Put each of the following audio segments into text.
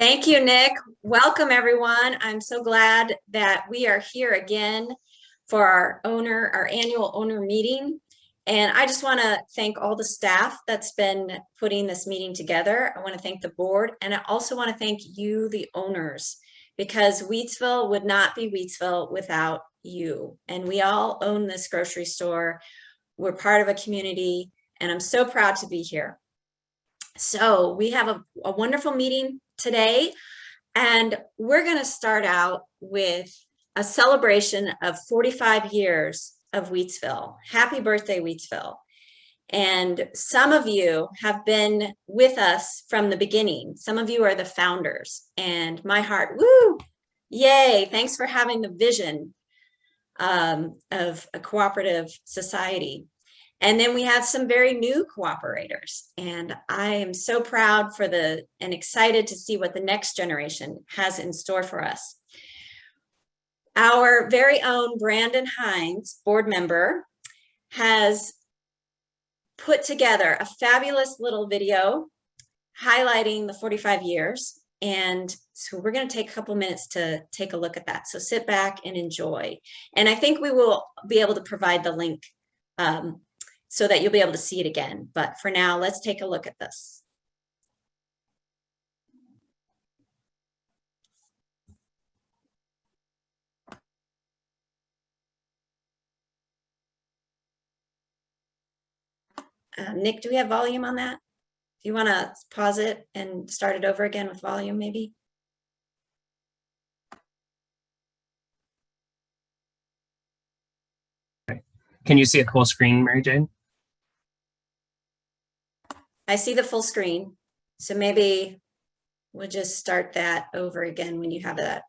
Thank you, Nick. Welcome, everyone. I'm so glad that we are here again for our annual owner meeting. And I just want to thank all the staff that's been putting this meeting together. I want to thank the board, and I also want to thank you, the owners, because Wheatsville would not be Wheatsville without you. And we all own this grocery store. We're part of a community, and I'm so proud to be here. So we have a wonderful meeting today, and we're going to start out with a celebration of 45 years of Wheatsville. Happy birthday, Wheatsville. And some of you have been with us from the beginning. Some of you are the founders, and my heart, woo, yay, thanks for having the vision of a cooperative society. And then we have some very new cooperators, and I am so proud and excited to see what the next generation has in store for us. Our very own Brandon Hines, board member, has put together a fabulous little video highlighting the 45 years. And so we're going to take a couple minutes to take a look at that. So sit back and enjoy. And I think we will be able to provide the link so that you'll be able to see it again. But for now, let's take a look at this. Nick, do we have volume on that? Do you want to pause it and start it over again with volume, maybe? Can you see it full screen, Mary Jane? I see the full screen. So maybe we'll just start that over again when you have that.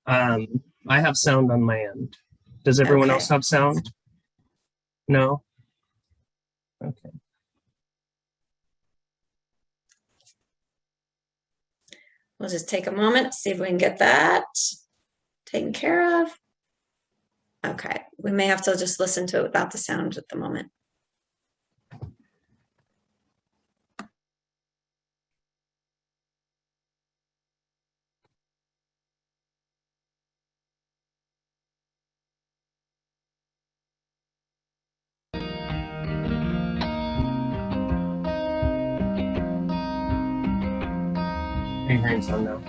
I have sound on my end. Does everyone else have sound? No? Okay. We'll just take a moment, see if we can get that taken care of. Okay, we may have to just listen to it without the sound at the moment. Are you hearing sound now?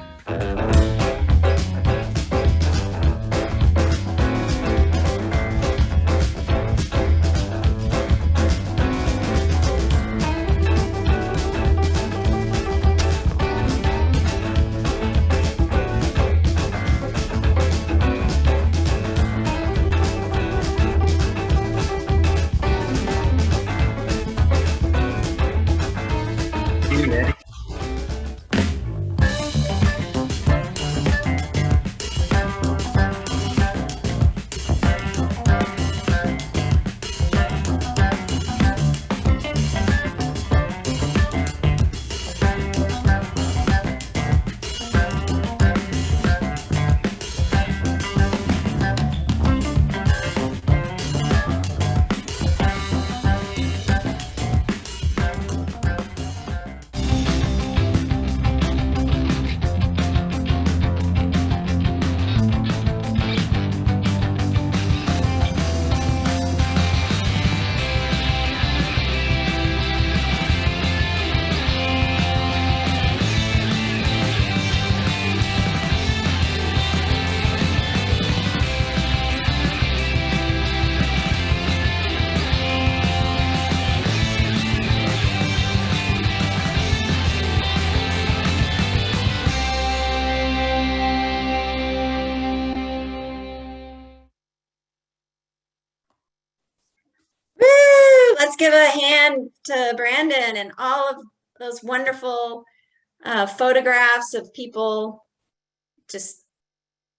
Let's give a hand to Brandon and all of those wonderful photographs of people just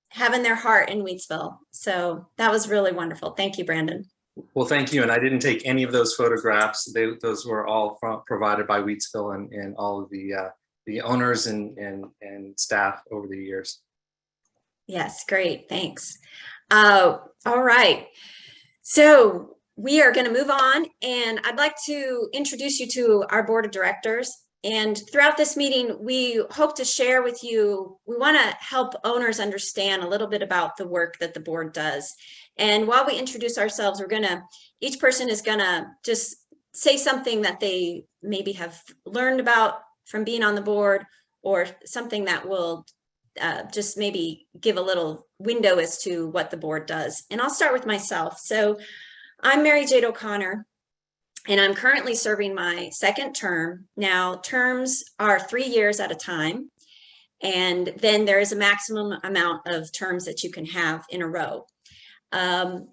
having their heart in Wheatsville. So that was really wonderful. Thank you, Brandon. Well, thank you. And I didn't take any of those photographs. Those were all provided by Wheatsville and all of the owners and staff over the years. Yes, great. Thanks. All right. So we are going to move on, and I'd like to introduce you to our board of directors. And throughout this meeting, we hope to share with you, we want to help owners understand a little bit about the work that the board does. And while we introduce ourselves, each person is gonna just say something that they maybe have learned about from being on the board, or something that will just maybe give a little window as to what the board does. And I'll start with myself. So I'm Mary Jade O'Connor, and I'm currently serving my second term. Now, terms are 3 years at a time, and then there is a maximum amount of terms that you can have in a row. I'm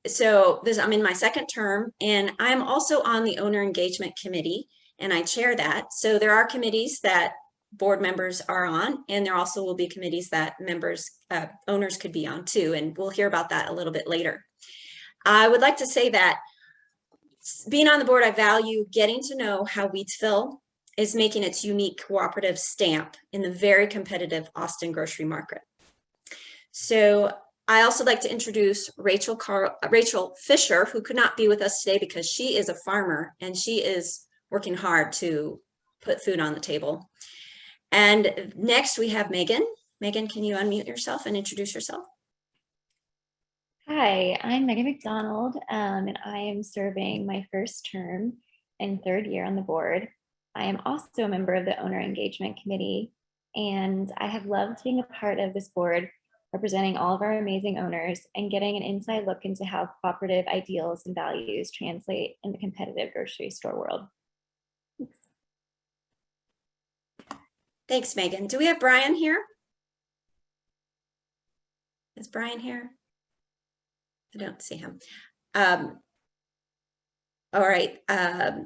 in my second term, and I'm also on the Owner Engagement Committee, and I chair that. So there are committees that board members are on, and there also will be committees that owners could be on too, and we'll hear about that a little bit later. I would like to say that being on the board, I value getting to know how Wheatsville is making its unique cooperative stamp in the very competitive Austin grocery market. So I also like to introduce Rachel Fisher, who could not be with us today because she is a farmer and she is working hard to put food on the table. And next we have Megan. Megan, can you unmute yourself and introduce yourself? Hi, I'm Megan McDonald, and I am serving my first term and third year on the board. I am also a member of the Owner Engagement Committee, and I have loved being a part of this board, representing all of our amazing owners and getting an inside look into how cooperative ideals and values translate in the competitive grocery store world. Thanks. Thanks, Megan. Do we have Brian here? Is Brian here? I don't see him. All right,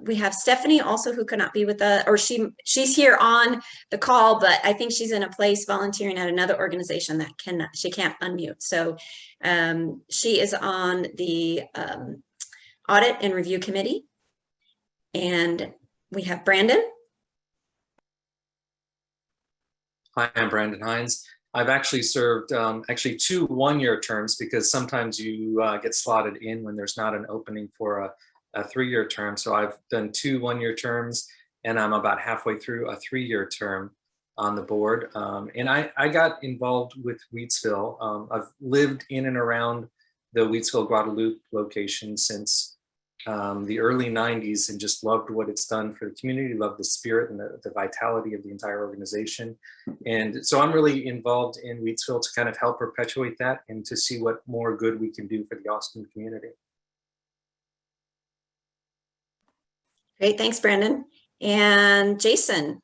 we have Stephanie also, who could not be with us, or she's here on the call, but I think she's in a place volunteering at another organization that she can't unmute. So she is on the Audit and Review Committee. And we have Brandon. Hi, I'm Brandon Hines. I've actually served 2 one-year terms, because sometimes you get slotted in when there's not an opening for a 3-year term. So I've done 2 one-year terms, and I'm about halfway through a 3-year term on the board. And I got involved with Wheatsville. I've lived in and around the Wheatsville Guadalupe location since the early 90s, and just loved what it's done for the community, loved the spirit and the vitality of the entire organization. And so I'm really involved in Wheatsville to kind of help perpetuate that and to see what more good we can do for the Austin community. Great, thanks, Brandon. And Jason.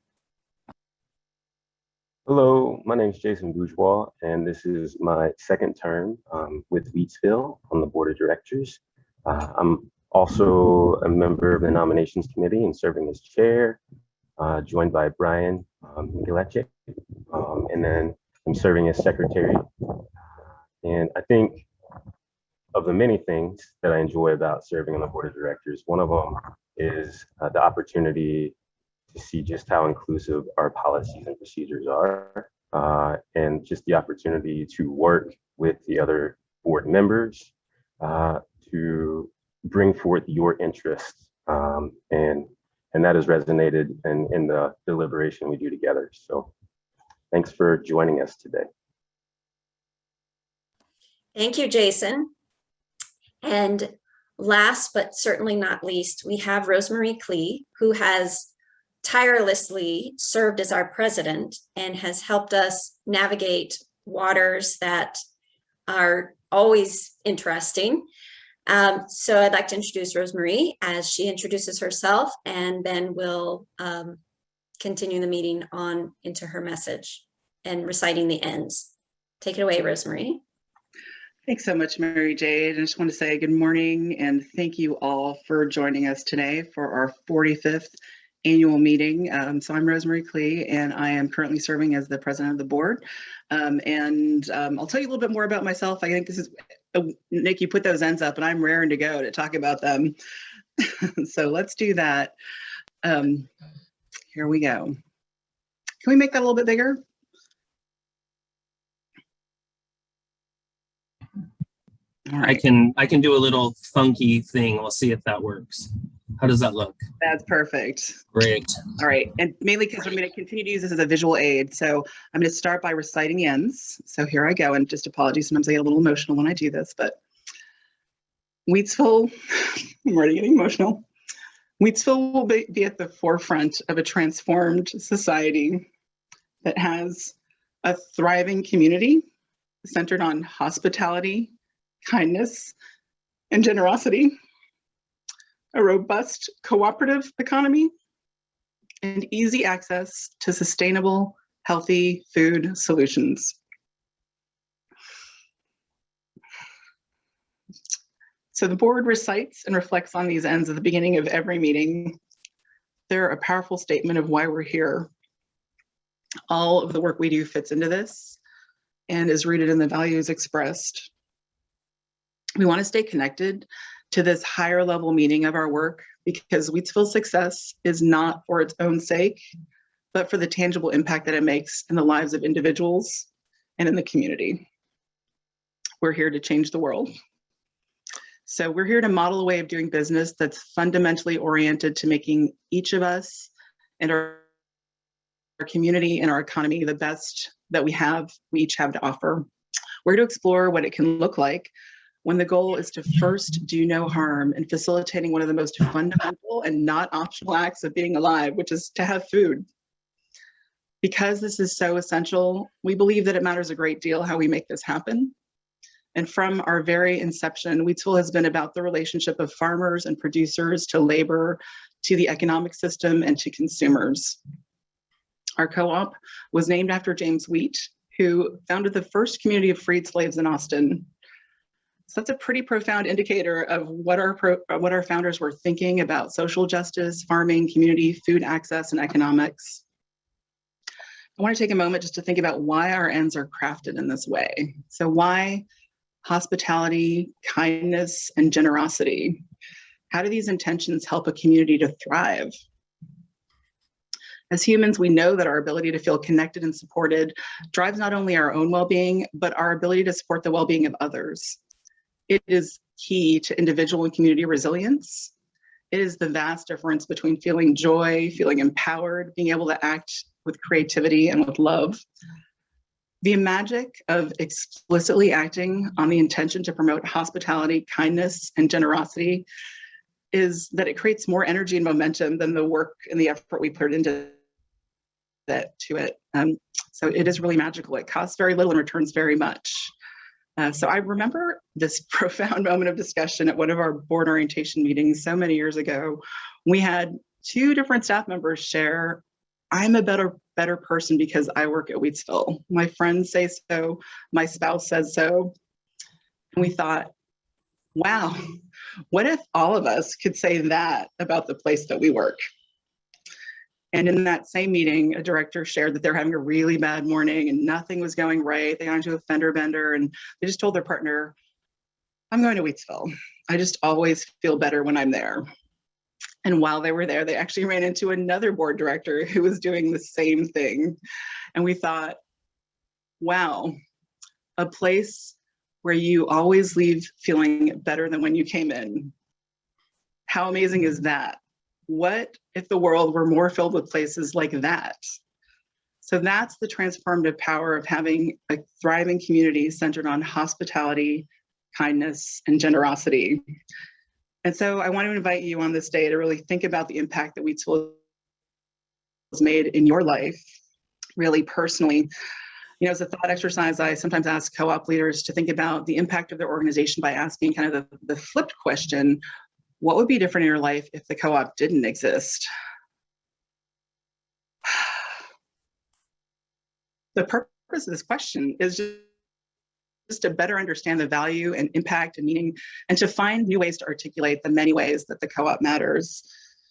Hello, my name is Jason Bourgeois, and this is my second term with Wheatsville on the board of directors. I'm also a member of the nominations committee and serving as chair, joined by Brian Gilechik, and then I'm serving as secretary. And I think of the many things that I enjoy about serving on the board of directors, one of them is the opportunity to see just how inclusive our policies and procedures are, and just the opportunity to work with the other board members to bring forth your interests, and that has resonated in the deliberation we do together. So thanks for joining us today. Thank you, Jason. And last but certainly not least, we have Rosemary Klee, who has tirelessly served as our president and has helped us navigate waters that are always interesting. So I'd like to introduce Rosemary as she introduces herself, and then we'll continue the meeting on into her message and reciting the ends. Take it away, Rosemary. Thanks so much, Mary Jade. I just want to say good morning and thank you all for joining us today for our 45th annual meeting. So I'm Rosemary Klee, and I am currently serving as the president of the board. I'll tell you a little bit more about myself. I think this is, Nick, you put those ends up and I'm raring to go to talk about them. So let's do that. Here we go. Can we make that a little bit bigger? All right. I can do a little funky thing. We'll see if that works. How does that look? That's perfect. Great. All right, and mainly because I'm going to continue to use this as a visual aid. So I'm going to start by reciting the ends. So here I go, and just apologies, sometimes I get a little emotional when I do this, but Wheatsville, I'm already getting emotional. Wheatsville will be at the forefront of a transformed society that has a thriving community centered on hospitality, kindness, and generosity, a robust cooperative economy, and easy access to sustainable, healthy food solutions. So the board recites and reflects on these ends at the beginning of every meeting. They're a powerful statement of why we're here. All of the work we do fits into this and is rooted in the values expressed. We want to stay connected to this higher level meaning of our work because Wheatsville's success is not for its own sake, but for the tangible impact that it makes in the lives of individuals and in the community. We're here to change the world. So we're here to model a way of doing business that's fundamentally oriented to making each of us and our community and our economy the best that we each have to offer. We're to explore what it can look like when the goal is to first do no harm in facilitating one of the most fundamental and not optional acts of being alive, which is to have food. Because this is so essential, we believe that it matters a great deal how we make this happen. And from our very inception, Wheatsville has been about the relationship of farmers and producers to labor, to the economic system, and to consumers. Our co-op was named after James Wheat, who founded the first community of freed slaves in Austin. So that's a pretty profound indicator of what our founders were thinking about social justice, farming, community, food access, and economics. I want to take a moment just to think about why our ends are crafted in this way. So why hospitality, kindness, and generosity? How do these intentions help a community to thrive? As humans, we know that our ability to feel connected and supported drives not only our own well-being, but our ability to support the well-being of others. It is key to individual and community resilience. It is the vast difference between feeling joy, feeling empowered, being able to act with creativity and with love. The magic of explicitly acting on the intention to promote hospitality, kindness, and generosity is that it creates more energy and momentum than the work and the effort we put into it. So it is really magical. It costs very little and returns very much. So I remember this profound moment of discussion at one of our board orientation meetings so many years ago. We had two different staff members share, I'm a better person because I work at Wheatsville. My friends say so, my spouse says so. And we thought, wow, what if all of us could say that about the place that we work? And in that same meeting, a director shared that they're having a really bad morning and nothing was going right. They got into a fender bender and they just told their partner, I'm going to Wheatsville. I just always feel better when I'm there. And while they were there, they actually ran into another board director who was doing the same thing. And we thought, wow, a place where you always leave feeling better than when you came in. How amazing is that? What if the world were more filled with places like that? So that's the transformative power of having a thriving community centered on hospitality, kindness, and generosity. And so I want to invite you on this day to really think about the impact that Wheatsville has made in your life, really personally. You know, as a thought exercise, I sometimes ask co-op leaders to think about the impact of their organization by asking kind of the flipped question, what would be different in your life if the co-op didn't exist? The purpose of this question is just to better understand the value and impact and meaning, and to find new ways to articulate the many ways that the co-op matters.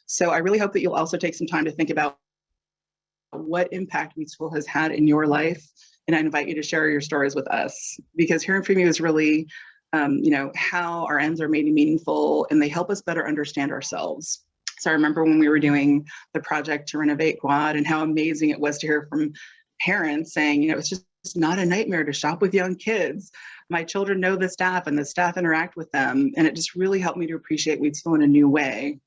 So I really hope that you'll also take some time to think about what impact Wheatsville has had in your life. And I invite you to share your stories with us, because hearing from you is really, how our ends are made meaningful, and they help us better understand ourselves. So I remember when we were doing the project to renovate Quad and how amazing it was to hear from parents saying, it's just not a nightmare to shop with young kids. My children know the staff and the staff interact with them. And it just really helped me to appreciate Wheatsville in a new way.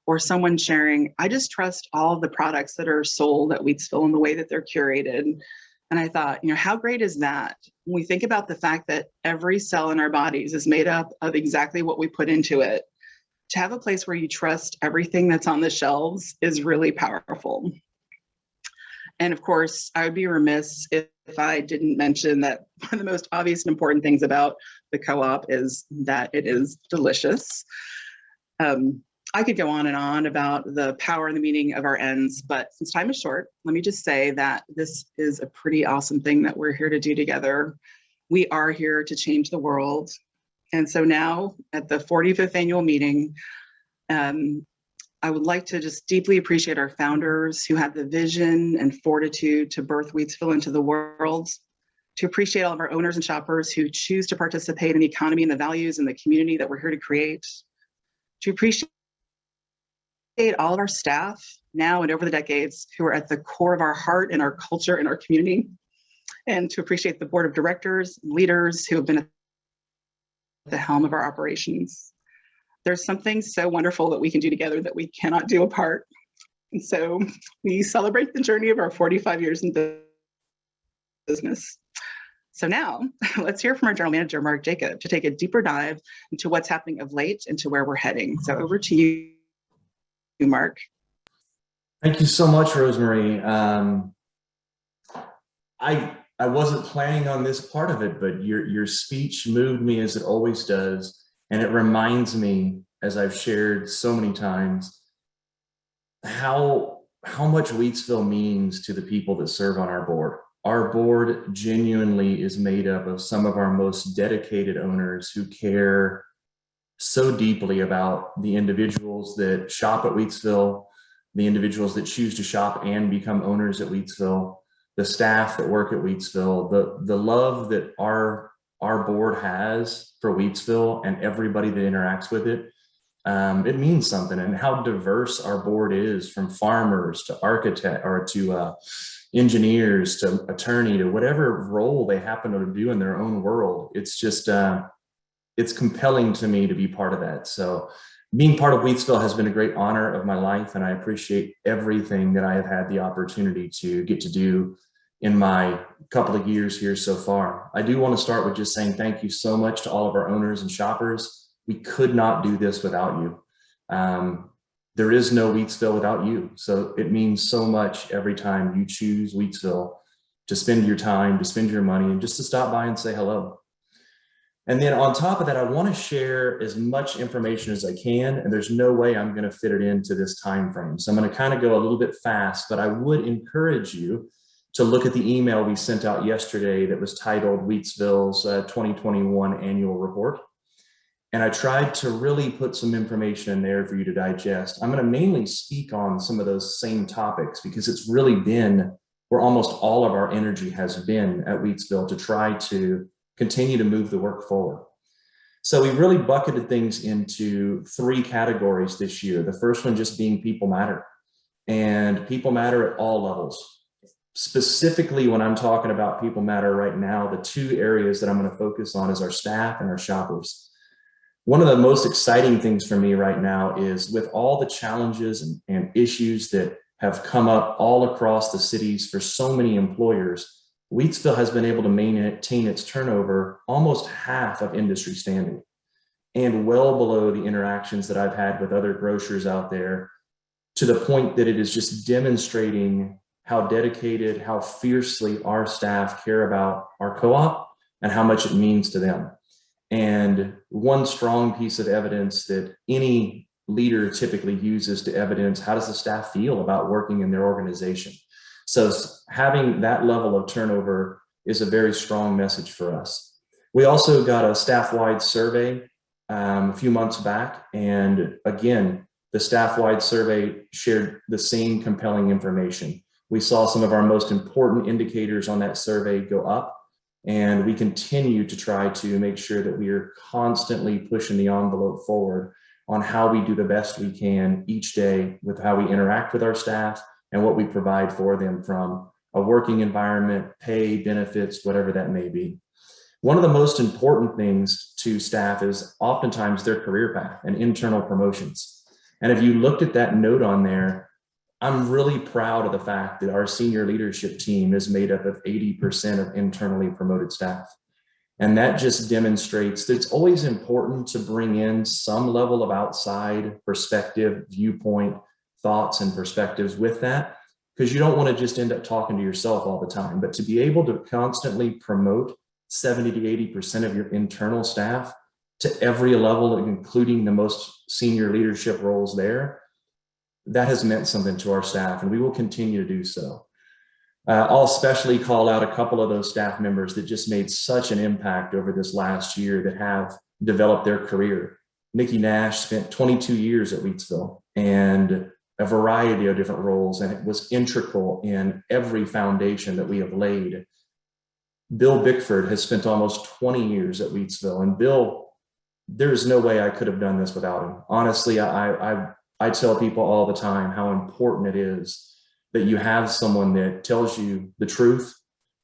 or someone sharing, I just trust all of the products that are sold at Wheatsville and the way that they're curated. And I thought, how great is that? When we think about the fact that every cell in our bodies is made up of exactly what we put into it, to have a place where you trust everything that's on the shelves is really powerful. And of course, I would be remiss if I didn't mention that one of the most obvious and important things about the co-op is that it is delicious. I could go on and on about the power and the meaning of our ends, but since time is short, let me just say that this is a pretty awesome thing that we're here to do together. We are here to change the world. And so now at the 45th annual meeting, I would like to just deeply appreciate our founders who had the vision and fortitude to birth Wheatsville into the world, to appreciate all of our owners and shoppers who choose to participate in the economy and the values and the community that we're here to create, to appreciate all of our staff now and over the decades who are at the core of our heart and our culture and our community, and to appreciate the board of directors, leaders who have been at the helm of our operations. There's something so wonderful that we can do together that we cannot do apart. And so we celebrate the journey of our 45 years in business. So now let's hear from our general manager, Mark Jacob, to take a deeper dive into what's happening of late and to where we're heading. So over to you, Mark. Thank you so much, Rosemary. I wasn't planning on this part of it, but your speech moved me as it always does. And it reminds me, as I've shared so many times, how much Wheatsville means to the people that serve on our board. Our board genuinely is made up of some of our most dedicated owners who care so deeply about the individuals that shop at Wheatsville, the individuals that choose to shop and become owners at Wheatsville, the staff that work at Wheatsville, the love that our board has for Wheatsville and everybody that interacts with it. It means something, and how diverse our board is, from farmers to architect or to engineers to attorney to whatever role they happen to do in their own world. It's just, it's compelling to me to be part of that. So being part of Wheatsville has been a great honor of my life, and I appreciate everything that I have had the opportunity to get to do in my couple of years here so far. I do want to start with just saying thank you so much to all of our owners and shoppers. We could not do this without you. There is no Wheatsville without you. So it means so much every time you choose Wheatsville to spend your time, to spend your money, and just to stop by and say hello. And then on top of that, I want to share as much information as I can, and there's no way I'm going to fit it into this time frame. So I'm going to kind of go a little bit fast, but I would encourage you to look at the email we sent out yesterday that was titled Wheatsville's 2021 Annual Report. And I tried to really put some information in there for you to digest. I'm going to mainly speak on some of those same topics because it's really been where almost all of our energy has been at Wheatsville to try to continue to move the work forward. So we really bucketed things into 3 categories this year. The first one just being people matter, and people matter at all levels. Specifically, when I'm talking about people matter right now, the 2 areas that I'm going to focus on is our staff and our shoppers. One of the most exciting things for me right now is with all the challenges and issues that have come up all across the cities for so many employers, Wheatsville has been able to maintain its turnover almost half of industry standard, and well below the interactions that I've had with other grocers out there, to the point that it is just demonstrating how dedicated, how fiercely our staff care about our co-op and how much it means to them. And one strong piece of evidence that any leader typically uses to evidence how does the staff feel about working in their organization. So having that level of turnover is a very strong message for us. We also got a staff-wide survey a few months back, and again, the staff-wide survey shared the same compelling information. We saw some of our most important indicators on that survey go up, and we continue to try to make sure that we are constantly pushing the envelope forward on how we do the best we can each day with how we interact with our staff and what we provide for them from a working environment, pay, benefits, whatever that may be. One of the most important things to staff is oftentimes their career path and internal promotions. And if you looked at that note on there, I'm really proud of the fact that our senior leadership team is made up of 80% of internally promoted staff. And that just demonstrates that it's always important to bring in some level of outside perspective, viewpoint, thoughts, and perspectives with that, because you don't want to just end up talking to yourself all the time. But to be able to constantly promote 70 to 80% of your internal staff to every level, including the most senior leadership roles there, that has meant something to our staff, and we will continue to do so. I'll especially call out a couple of those staff members that just made such an impact over this last year that have developed their career. Nikki Nash spent 22 years at Wheatsville and a variety of different roles, and it was integral in every foundation that we have laid. Bill Bickford has spent almost 20 years at Wheatsville, and Bill, there's no way I could have done this without him. Honestly, I tell people all the time how important it is that you have someone that tells you the truth,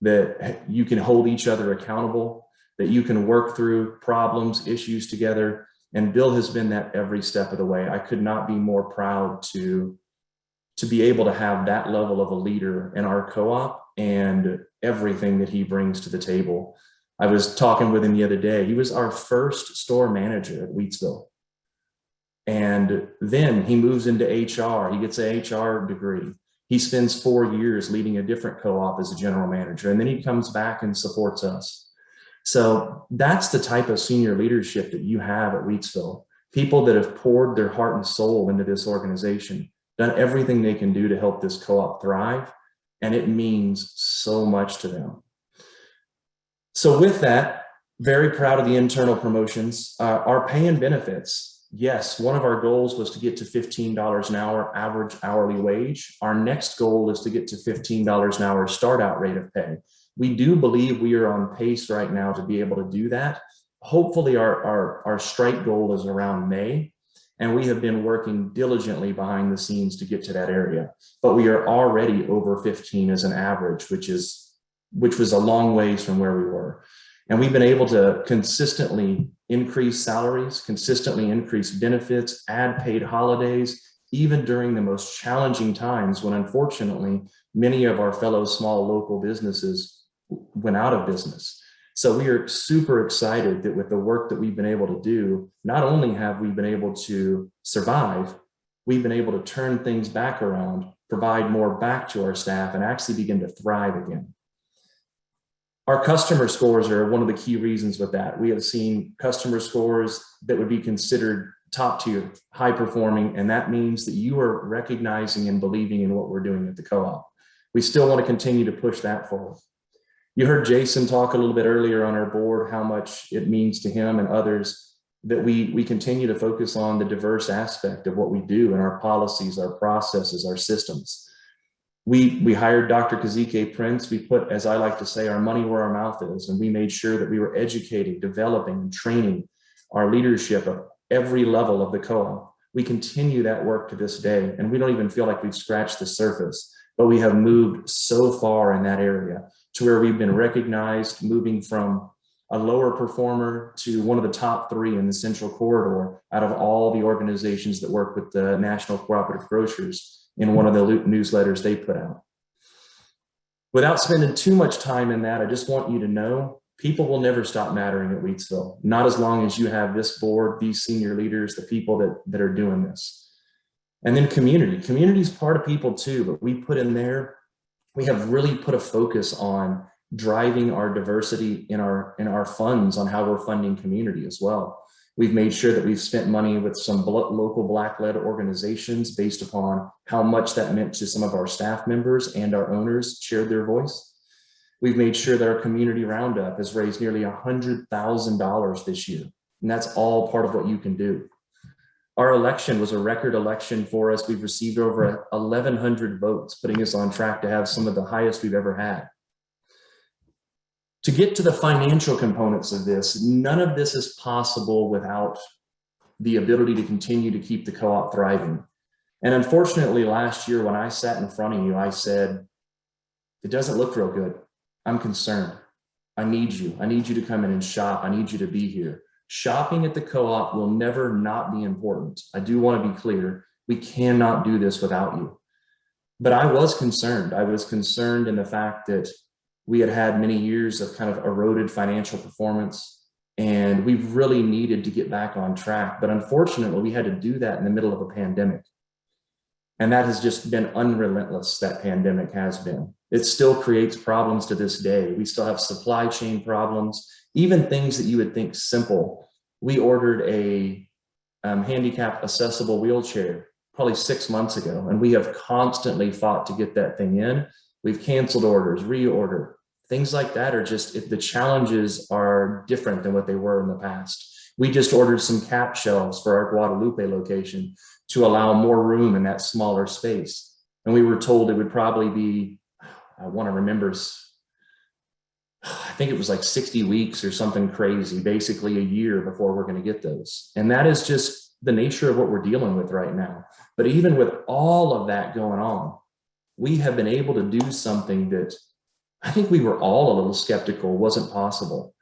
that you can hold each other accountable, that you can work through problems, issues together. And Bill has been that every step of the way. I could not be more proud to be able to have that level of a leader in our co-op and everything that he brings to the table. I was talking with him the other day. He was our first store manager at Wheatsville. And then he moves into HR. He gets an HR degree. He spends 4 years leading a different co-op as a general manager, and then he comes back and supports us. So that's the type of senior leadership that you have at Wheatsville. People that have poured their heart and soul into this organization, done everything they can do to help this co-op thrive, and it means so much to them. So with that, very proud of the internal promotions. Our pay and benefits. Yes, one of our goals was to get to $15 an hour average hourly wage. Our next goal is to get to $15 an hour start out rate of pay. We do believe we are on pace right now to be able to do that. Hopefully our strike goal is around May, and we have been working diligently behind the scenes to get to that area. But we are already over 15 as an average, which was a long ways from where we were. And we've been able to consistently increase salaries, consistently increase benefits, add paid holidays, even during the most challenging times when unfortunately many of our fellow small local businesses went out of business. So we are super excited that with the work that we've been able to do, not only have we been able to survive, we've been able to turn things back around, provide more back to our staff, and actually begin to thrive again. Our customer scores are one of the key reasons with that. We have seen customer scores that would be considered top tier, high performing, and that means that you are recognizing and believing in what we're doing at the co-op. We still want to continue to push that forward. You heard Jason talk a little bit earlier on our board how much it means to him and others that we continue to focus on the diverse aspect of what we do in our policies, our processes, our systems. We hired Dr. Kazike Prince. We put, as I like to say, our money where our mouth is, and we made sure that we were educating, developing, and training our leadership at every level of the co-op. We continue that work to this day, and we don't even feel like we've scratched the surface, but we have moved so far in that area to where we've been recognized, moving from a lower performer to one of the top 3 in the Central Corridor out of all the organizations that work with the National Cooperative Grocers in one of the newsletters they put out. Without spending too much time in that, I just want you to know people will never stop mattering at Wheatsville, not as long as you have this board, these senior leaders, the people that are doing this. And then community. Community is part of people too, but we put in there, we have really put a focus on driving our diversity in our funds on how we're funding community as well. We've made sure that we've spent money with some local Black-led organizations based upon how much that meant to some of our staff members, and our owners shared their voice. We've made sure that our community roundup has raised nearly $100,000 this year, and that's all part of what you can do. Our election was a record election for us. We've received over 1,100 votes, putting us on track to have some of the highest we've ever had. To get to the financial components of this, none of this is possible without the ability to continue to keep the co-op thriving. And unfortunately, last year when I sat in front of you, I said, it doesn't look real good. I'm concerned. I need you. I need you to come in and shop. I need you to be here. shopping at the co-op will never not be important. I do want to be clear. We cannot do this without you. But I was concerned. I was concerned in the fact that we had had many years of kind of eroded financial performance, and we really needed to get back on track. But unfortunately, we had to do that in the middle of a pandemic. And that has just been unrelentless, that pandemic has been. It still creates problems to this day. We still have supply chain problems, even things that you would think simple. We ordered a handicap accessible wheelchair probably 6 months ago, and we have constantly fought to get that thing in. We've canceled orders, reordered. Things like that are just, if the challenges are different than what they were in the past. We just ordered some cap shelves for our Guadalupe location to allow more room in that smaller space. And we were told it would probably be, I want to remember, I think it was like 60 weeks or something crazy, basically a year before we're going to get those. And that is just the nature of what we're dealing with right now. But even with all of that going on, we have been able to do something that I think we were all a little skeptical wasn't possible.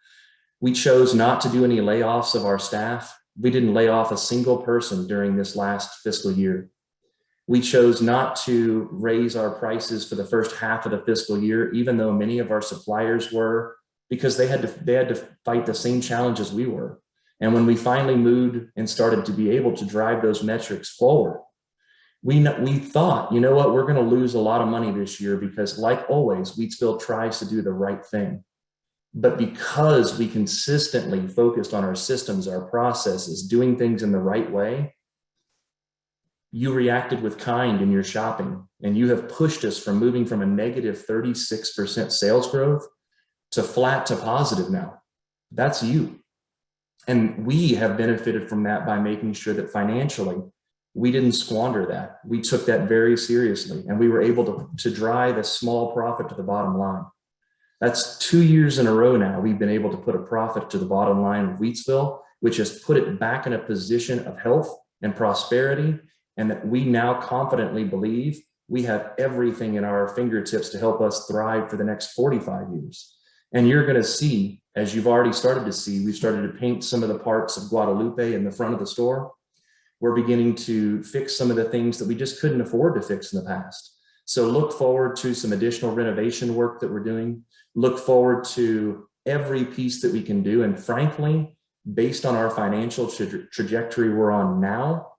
We chose not to do any layoffs of our staff. We didn't lay off a single person during this last fiscal year. We chose not to raise our prices for the first half of the fiscal year, even though many of our suppliers were, because they had to fight the same challenges we were. And when we finally moved and started to be able to drive those metrics forward, we thought, you know what, we're going to lose a lot of money this year because, like always, Wheatsville tries to do the right thing. But because we consistently focused on our systems, our processes, doing things in the right way, you reacted with kind in your shopping, and you have pushed us from moving from a negative 36% sales growth to flat to positive now. That's you. And we have benefited from that by making sure that financially, we didn't squander that. We took that very seriously, and we were able to drive a small profit to the bottom line. That's 2 years in a row now. We've been able to put a profit to the bottom line of Wheatsville, which has put it back in a position of health and prosperity, and that we now confidently believe we have everything in our fingertips to help us thrive for the next 45 years. And you're going to see, as you've already started to see, we've started to paint some of the parts of Guadalupe in the front of the store. We're beginning to fix some of the things that we just couldn't afford to fix in the past. So look forward to some additional renovation work that we're doing. Look forward to every piece that we can do. And frankly, based on our financial trajectory we're on now,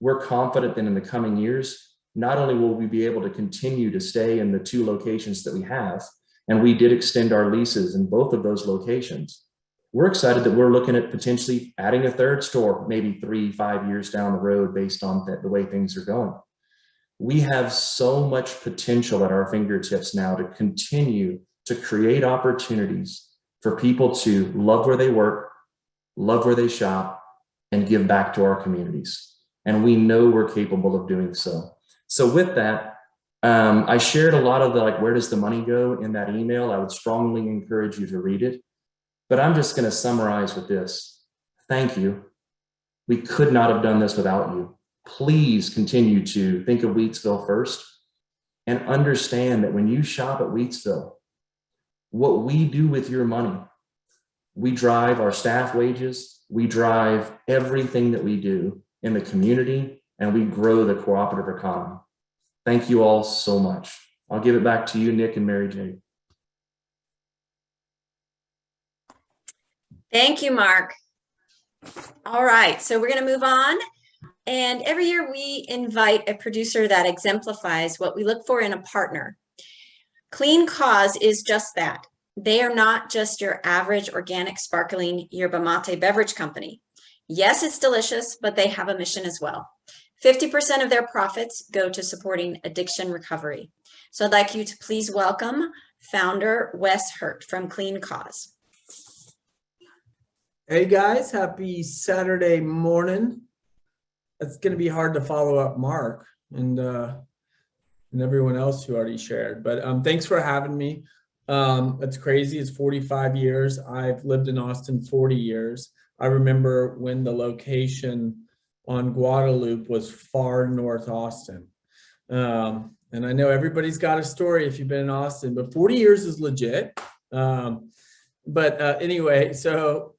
we're confident that in the coming years, not only will we be able to continue to stay in the 2 locations that we have, and we did extend our leases in both of those locations, we're excited that we're looking at potentially adding a 3rd store, maybe 3-5 years down the road based on the way things are going. We have so much potential at our fingertips now to continue to create opportunities for people to love where they work, love where they shop, and give back to our communities. And we know we're capable of doing so. So with that, I shared a lot of the, where does the money go in that email. I would strongly encourage you to read it. But I'm just going to summarize with this. Thank you. We could not have done this without you. Please continue to think of Wheatsville first and understand that when you shop at Wheatsville, what we do with your money, we drive our staff wages, we drive everything that we do in the community, and we grow the cooperative economy. Thank you all so much. I'll give it back to you, Nick and Mary Jane. Thank you, Mark. All right, so we're going to move on. And every year we invite a producer that exemplifies what we look for in a partner. Clean Cause is just that. They are not just your average organic sparkling yerba mate beverage company. Yes, it's delicious, but they have a mission as well. 50% of their profits go to supporting addiction recovery. So I'd like you to please welcome founder Wes Hurt from Clean Cause. Hey guys, happy Saturday morning. It's going to be hard to follow up Mark and everyone else who already shared, but thanks for having me. It's crazy. It's 45 years. I've lived in Austin 40 years. I remember when the location on Guadalupe was far north Austin. And I know everybody's got a story if you've been in Austin, but 40 years is legit. Anyway, so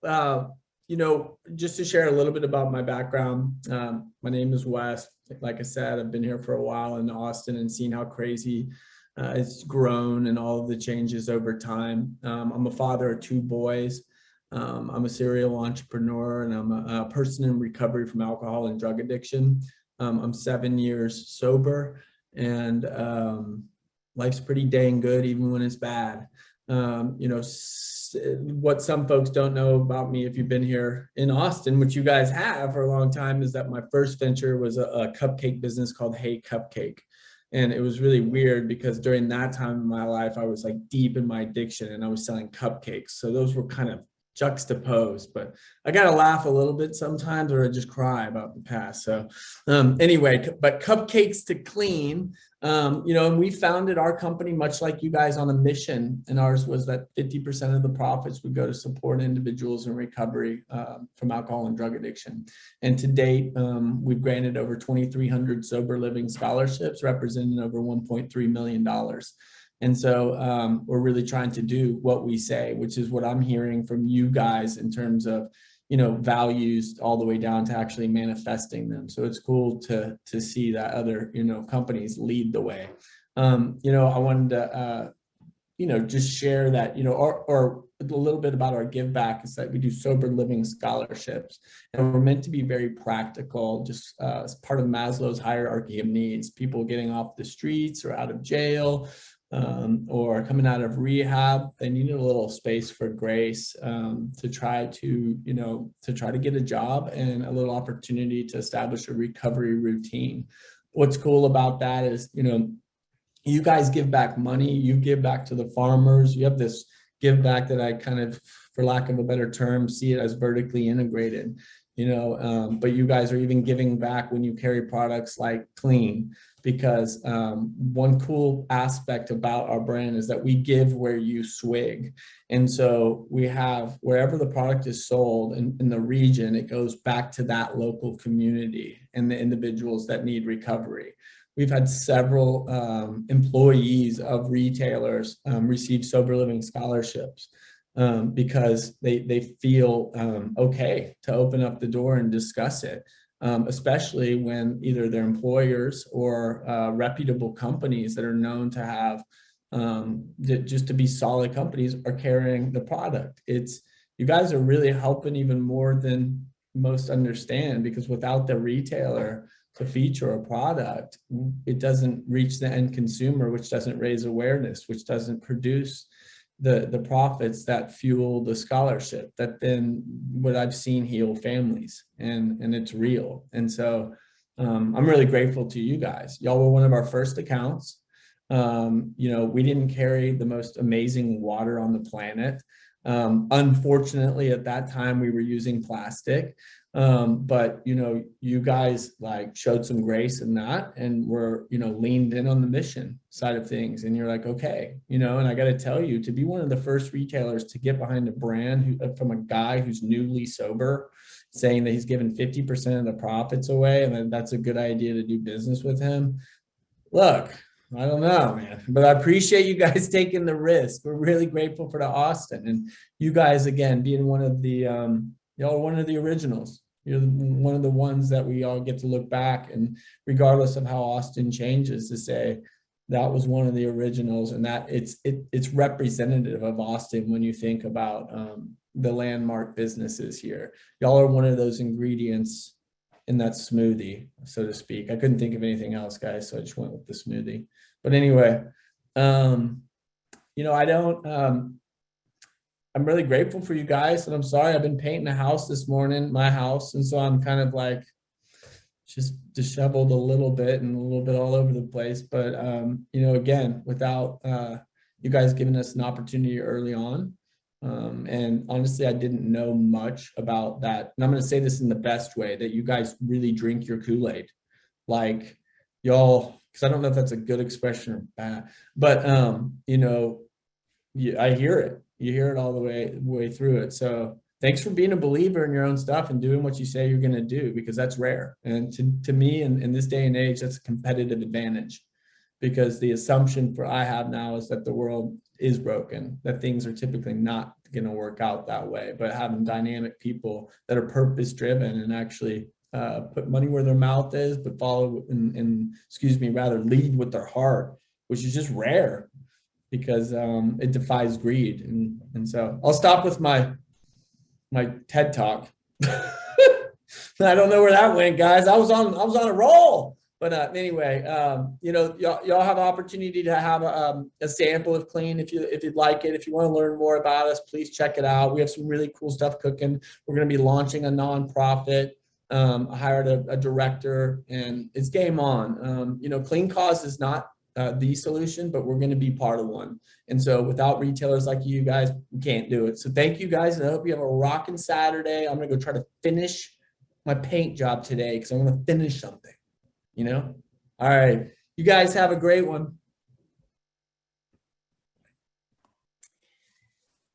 you know, just to share a little bit about my background, my name is Wes. Like I said, I've been here for a while in Austin and seen how crazy it's grown and all of the changes over time. I'm a father of 2 boys. I'm a serial entrepreneur, and I'm a person in recovery from alcohol and drug addiction. I'm 7 years sober, and life's pretty dang good even when it's bad. You know, what some folks don't know about me, if you've been here in Austin, which you guys have for a long time, is that my first venture was a cupcake business called Hey Cupcake. And it was really weird because during that time in my life, I was like deep in my addiction and I was selling cupcakes. So those were kind of juxtaposed, but I got to laugh a little bit sometimes, or I just cry about the past. So anyway, but Cupcakes to Clean, you know, and we founded our company much like you guys on a mission, and ours was that 50% of the profits would go to support individuals in recovery from alcohol and drug addiction. And to date, we've granted over 2,300 sober living scholarships, representing over $1.3 million. And so we're really trying to do what we say, which is what I'm hearing from you guys in terms of, you know, values all the way down to actually manifesting them. So it's cool to see that other, you know, companies lead the way. You know, I wanted to, you know, just share that, you know, or a little bit about our give back is that we do sober living scholarships, and we're meant to be very practical, just as part of Maslow's hierarchy of needs, people getting off the streets or out of jail, or coming out of rehab. They needed a little space for grace to try to, you know, to try to get a job and a little opportunity to establish a recovery routine. What's cool about that is, you know, you guys give back money, you give back to the farmers, you have this give back that I kind of, for lack of a better term, see it as vertically integrated, you know, but you guys are even giving back when you carry products like Clean, because one cool aspect about our brand is that we give where you swig. And so we have, wherever the product is sold in the region, it goes back to that local community and the individuals that need recovery. We've had several employees of retailers receive sober living scholarships because they feel okay to open up the door and discuss it. Especially when either their employers or reputable companies that are known to have just to be solid companies are carrying the product. It's, you guys are really helping even more than most understand, because without the retailer to feature a product, it doesn't reach the end consumer, which doesn't raise awareness, which doesn't produce the profits that fuel the scholarship, that then what I've seen heal families, and it's real. And so I'm really grateful to you guys. Y'all were one of our first accounts. You know, we didn't carry the most amazing water on the planet. Unfortunately, at that time we were using plastic. But, you know, you guys like showed some grace in that, and were, you know, leaned in on the mission side of things. And you're like, okay, you know, and I got to tell you, to be one of the first retailers to get behind a brand from a guy who's newly sober, saying that he's given 50% of the profits away, and then that's a good idea to do business with him. Look, I don't know, man, but I appreciate you guys taking the risk. We're really grateful for the Austin, and you guys, again, being one of the, y'all are one of the originals. You're one of the ones that we all get to look back, and regardless of how Austin changes, to say that was one of the originals, and that it's representative of Austin when you think about the landmark businesses here. Y'all are one of those ingredients in that smoothie, so to speak. I couldn't think of anything else, guys, so I just went with the smoothie. But anyway, you know, I don't. I'm really grateful for you guys, and I'm sorry, I've been painting a house this morning, my house, and so I'm kind of like just disheveled a little bit and a little bit all over the place. But you know, again, without you guys giving us an opportunity early on, and honestly, I didn't know much about that. And I'm going to say this in the best way, that you guys really drink your Kool-Aid, like y'all, because I don't know if that's a good expression or bad, but you know, I hear it. You hear it all the way through it. So thanks for being a believer in your own stuff and doing what you say you're going to do, because that's rare. And to me, in this day and age, that's a competitive advantage, because the assumption I have now is that the world is broken, that things are typically not going to work out that way. But having dynamic people that are purpose driven and actually put money where their mouth is, but follow and rather lead with their heart, which is just rare because it defies greed. And so I'll stop with my TED talk. I don't know where that went, guys. I was on a roll. But anyway, y'all have an opportunity to have a sample of Clean if you'd like it. If you want to learn more about us, please check it out. We have some really cool stuff cooking. We're going to be launching a nonprofit. I hired a director, and it's game on. Clean Cause is not the solution, but we're going to be part of one. And so without retailers like you guys, we can't do it. So thank you guys, and I hope you have a rocking Saturday. I'm going to go try to finish my paint job today because I want to finish something. All right, you guys have a great one.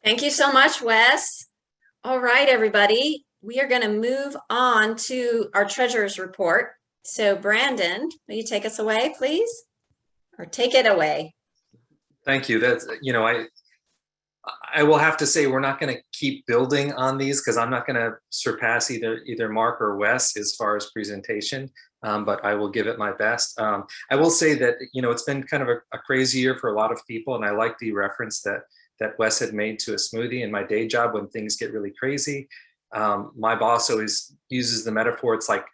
Thank you so much, Wes. All right, everybody, we are going to move on to our treasurer's report. So Brandon, will you take us away, please? Or take it away. Thank you. That's, I will have to say we're not going to keep building on these because I'm not going to surpass either Mark or Wes as far as presentation, but I will give it my best. I will say that, it's been kind of a crazy year for a lot of people, and I like the reference that Wes had made to a smoothie in my day job when things get really crazy. My boss always uses the metaphor, it's like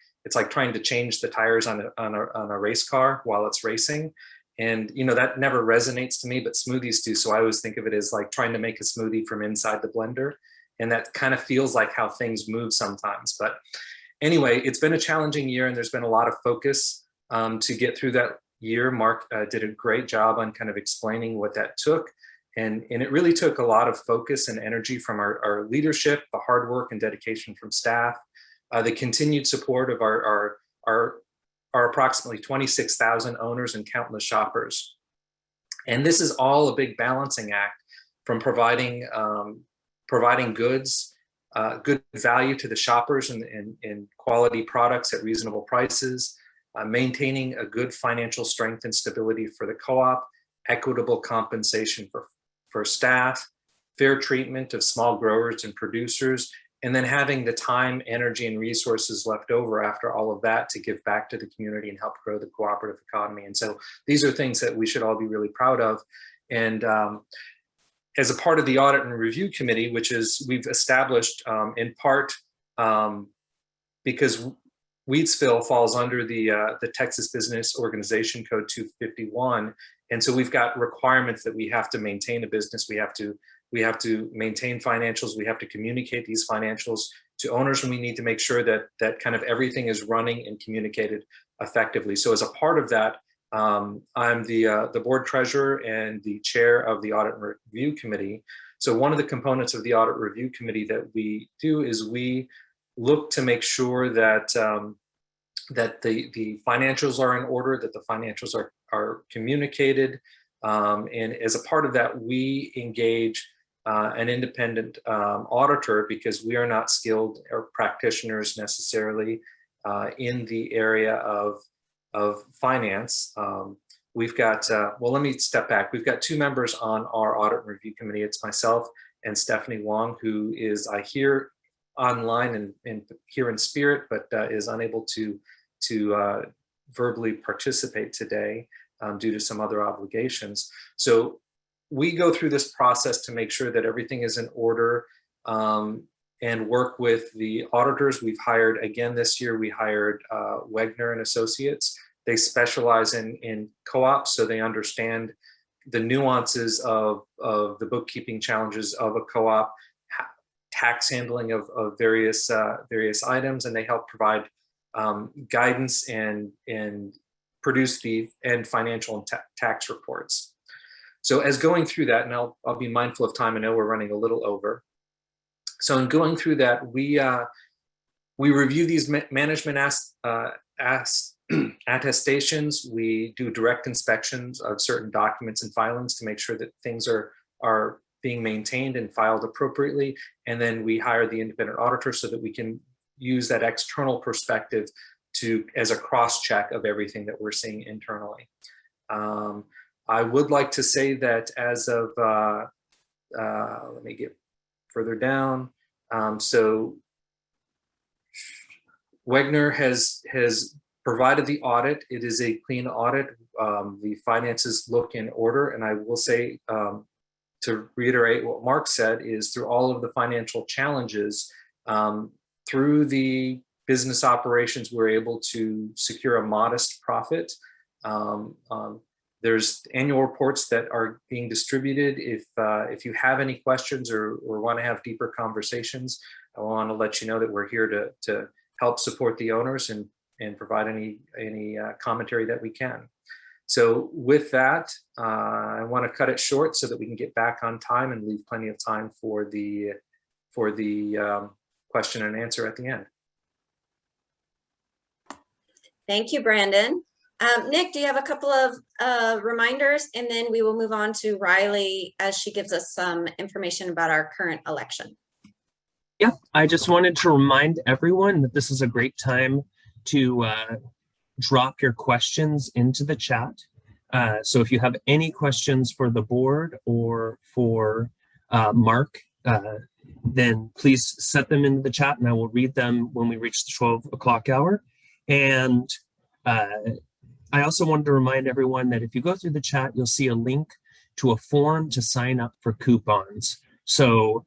trying to change the tires on a race car while it's racing. And, that never resonates to me, but smoothies do. So I always think of it as like trying to make a smoothie from inside the blender. And that kind of feels like how things move sometimes. But anyway, it's been a challenging year, and there's been a lot of focus to get through that year. Mark did a great job on kind of explaining what that took. And it really took a lot of focus and energy from our leadership, the hard work and dedication from staff, the continued support of our approximately 26,000 owners and countless shoppers. And this is all a big balancing act from providing goods, good value to the shoppers and quality products at reasonable prices, maintaining a good financial strength and stability for the co-op, equitable compensation for staff, fair treatment of small growers and producers, and then having the time, energy, and resources left over after all of that to give back to the community and help grow the cooperative economy. And so these are things that we should all be really proud of. And as a part of the Audit and Review Committee, which is we've established in part because Wheatsville falls under the Texas Business Organization Code 251. And so we've got requirements that we have to maintain a business. We have to maintain financials. We have to communicate these financials to owners, and we need to make sure that kind of everything is running and communicated effectively. So as a part of that, I'm the board treasurer and the chair of the Audit and Review Committee. So one of the components of the Audit Review Committee that we do is we look to make sure that that the financials are in order, that the financials are communicated. And as a part of that, we engage an independent auditor because we are not skilled or practitioners necessarily in the area of finance. We've got, well, let me step back. We've got two members on our Audit and Review Committee. It's myself and Stephanie Wong, who is here online and here in spirit, but is unable to verbally participate today due to some other obligations. So we go through this process to make sure that everything is in order and work with the auditors. We've hired, again this year, we hired Wegner and Associates. They specialize in co-ops, so they understand the nuances of the bookkeeping challenges of a co-op, tax handling of various items, and they help provide guidance and produce the end financial and tax reports. So as going through that, and I'll be mindful of time, I know we're running a little over. So in going through that, we review these management attestations. We do direct inspections of certain documents and filings to make sure that things are being maintained and filed appropriately. And then we hire the independent auditor so that we can use that external perspective as a cross-check of everything that we're seeing internally. I would like to say that as of, let me get further down. So Wegner has provided the audit. It is a clean audit. The finances look in order, and I will say, to reiterate what Mark said, is through all of the financial challenges, through the business operations, we're able to secure a modest profit. There's annual reports that are being distributed. If you have any questions or want to have deeper conversations, I want to let you know that we're here to help support the owners and provide any commentary that we can. So with that, I want to cut it short so that we can get back on time and leave plenty of time for the question and answer at the end. Thank you, Brandon. Nick, do you have a couple of reminders? And then we will move on to Riley as she gives us some information about our current election. Yeah, I just wanted to remind everyone that this is a great time to drop your questions into the chat. So if you have any questions for the board or for Mark, then please set them into the chat and I will read them when we reach the 12 o'clock hour. And I also wanted to remind everyone that if you go through the chat, you'll see a link to a form to sign up for coupons. So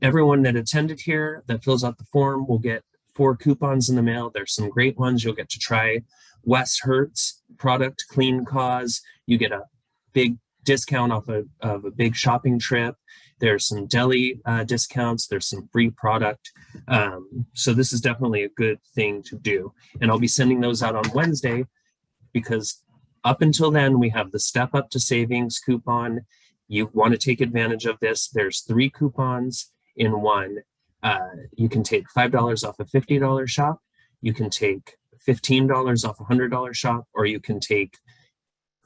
everyone that attended here that fills out the form will get 4 coupons in the mail. There's some great ones. You'll get to try Wes Hertz product, Clean Cause. You get a big discount off of a big shopping trip. There's some deli discounts. There's some free product. So this is definitely a good thing to do. And I'll be sending those out on Wednesday because up until then, we have the Step Up to Savings coupon. You want to take advantage of this. There's 3 coupons in one. You can take $5 off a $50 shop. You can take $15 off a $100 shop, or you can take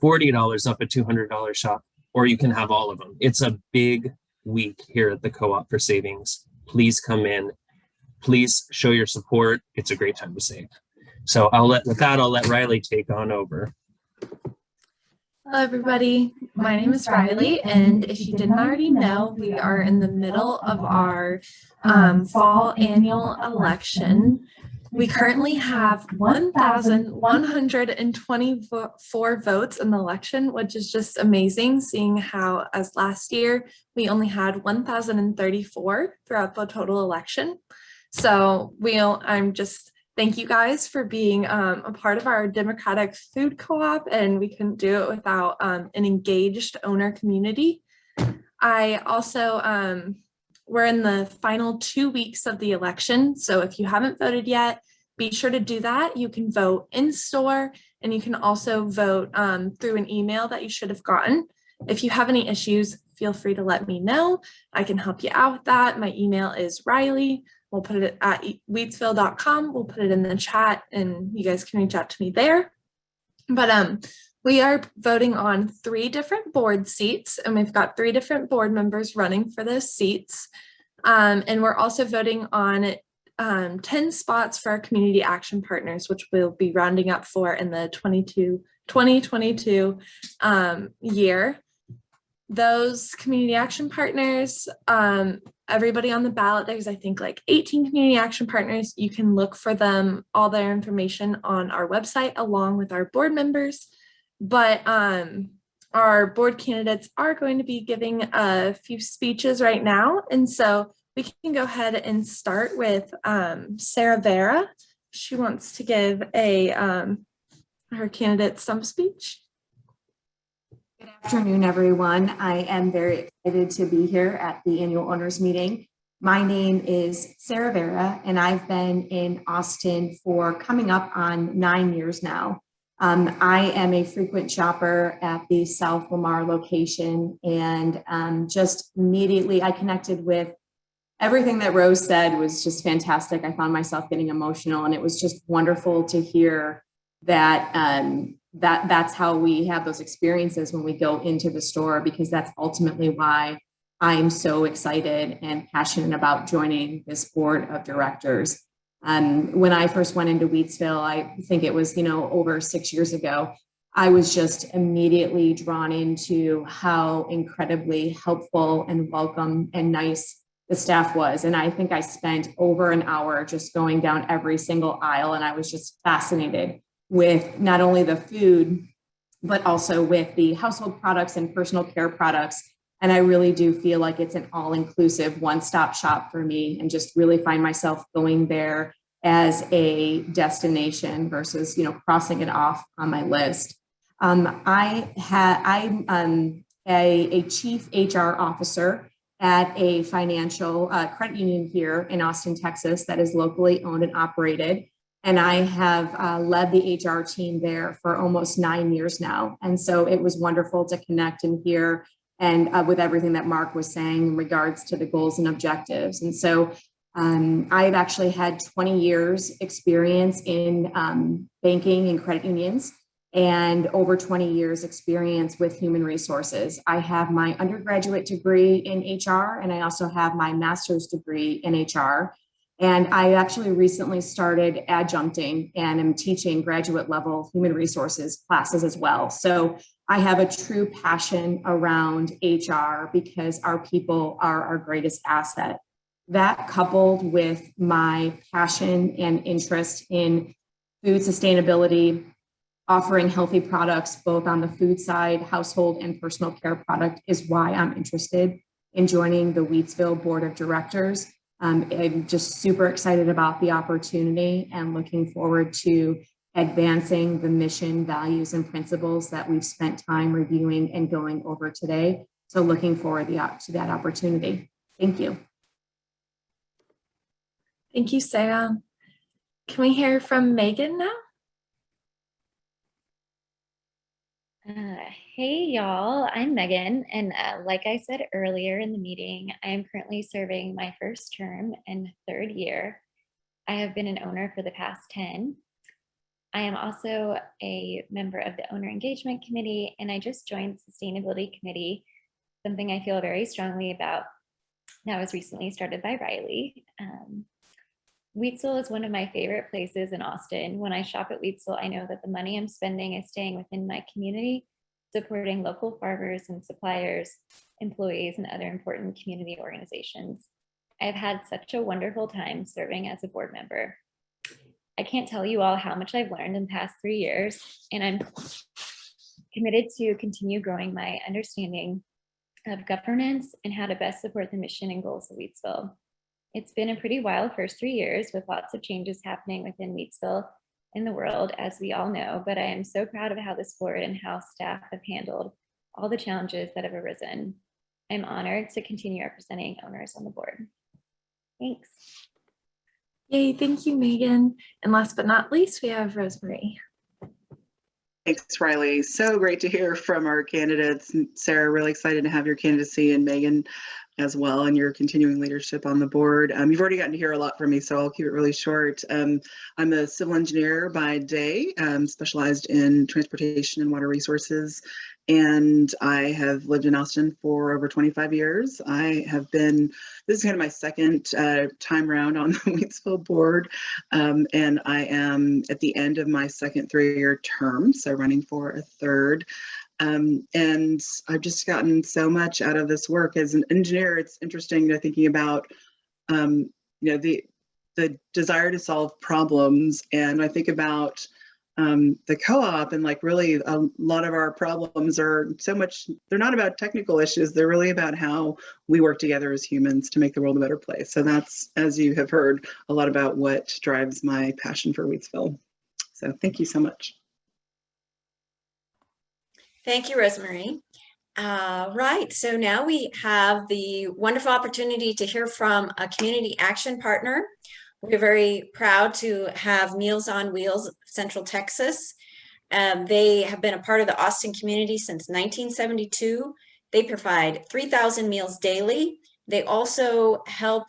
$40 off a $200 shop, or you can have all of them. It's a big week here at the Co-op for Savings. Please come in. Please show your support. It's a great time to save. So I'll let Riley take on over. Hello, everybody. My name is Riley, and if you didn't already know, we are in the middle of our fall annual election. We currently have 1,124 votes in the election, which is just amazing, seeing how, as last year, we only had 1,034 throughout the total election. So thank you guys for being a part of our democratic food co-op, and we couldn't do it without an engaged owner community. I also, we're in the final 2 weeks of the election, so if you haven't voted yet, be sure to do that. You can vote in store, and you can also vote through an email that you should have gotten. If you have any issues, feel free to let me know. I can help you out with that. My email is Riley. We'll put it at wheatsville.com. We'll put it in the chat and you guys can reach out to me there. But we are voting on 3 different board seats, and we've got 3 different board members running for those seats. And we're also voting on 10 spots for our community action partners, which we'll be rounding up for in the 2022 year. Those community action partners, everybody on the ballot, there's I think like 18 community action partners. You can look for them, all their information on our website along with our board members. But our board candidates are going to be giving a few speeches right now. And so we can go ahead and start with Sarah Vera. She wants to give her candidate stump speech. Good afternoon, everyone. I am very excited to be here at the annual owners meeting. My name is Sarah Vera, and I've been in Austin for coming up on 9 years now. I am a frequent shopper at the South Lamar location, and just immediately I connected with everything that Rose said. Was just fantastic. I found myself getting emotional, and it was just wonderful to hear that that's how we have those experiences when we go into the store, because that's ultimately why I'm so excited and passionate about joining this board of directors. When I first went into Wheatsville, I think it was, over 6 years ago, I was just immediately drawn into how incredibly helpful and welcome and nice the staff was. And I think I spent over an hour just going down every single aisle, and I was just fascinated with not only the food, but also with the household products and personal care products. And I really do feel like it's an all-inclusive one-stop shop for me, and just really find myself going there as a destination versus, crossing it off on my list. I'm a chief HR officer at a financial credit union here in Austin, Texas, that is locally owned and operated. And I have led the HR team there for almost 9 years now. And so it was wonderful to connect and hear, and with everything that Mark was saying in regards to the goals and objectives. And so I've actually had 20 years experience in banking and credit unions, and over 20 years experience with human resources. I have my undergraduate degree in HR, and I also have my master's degree in HR. And I actually recently started adjuncting and am teaching graduate level human resources classes as well. So I have a true passion around HR because our people are our greatest asset. That, coupled with my passion and interest in food sustainability, offering healthy products both on the food side, household and personal care product, is why I'm interested in joining the Wheatsville Board of Directors. I'm just super excited about the opportunity and looking forward to advancing the mission, values, and principles that we've spent time reviewing and going over today. So looking forward to that opportunity. Thank you. Thank you, Sarah. Can we hear from Megan now? Hey y'all, I'm Megan, and like I said earlier in the meeting, I am currently serving my first term and third year. I have been an owner for the past 10. I am also a member of the Owner Engagement Committee, and I just joined the Sustainability Committee, something I feel very strongly about. That was recently started by Riley. Wheatsville is one of my favorite places in Austin. When I shop at Wheatsville, I know that the money I'm spending is staying within my community, supporting local farmers and suppliers, employees, and other important community organizations. I've had such a wonderful time serving as a board member. I can't tell you all how much I've learned in the past 3 years, and I'm committed to continue growing my understanding of governance and how to best support the mission and goals of Wheatsville. It's been a pretty wild first 3 years with lots of changes happening within Wheatsville and the world, as we all know, but I am so proud of how this board and how staff have handled all the challenges that have arisen. I'm honored to continue representing owners on the board. Thanks. Yay, thank you, Megan. And last but not least, we have Rosemary. Thanks, Riley. So great to hear from our candidates. Sarah, really excited to have your candidacy, and Megan as well, and your continuing leadership on the board. You've already gotten to hear a lot from me, so I'll keep it really short. I'm a civil engineer by day, specialized in transportation and water resources, and I have lived in Austin for over 25 years. This is kind of my second time around on the Wheatsville board, and I am at the end of my second 3-year term, so running for a third. And I've just gotten so much out of this work. As an engineer, it's interesting thinking about, the desire to solve problems. And I think about the co-op, and really a lot of our problems are they're not about technical issues. They're really about how we work together as humans to make the world a better place. So that's, as you have heard, a lot about what drives my passion for Wheatsville. So thank you so much. Thank you, Rosemary. Right, so now we have the wonderful opportunity to hear from a community action partner. We're very proud to have Meals on Wheels Central Texas. They have been a part of the Austin community since 1972. They provide 3,000 meals daily. They also help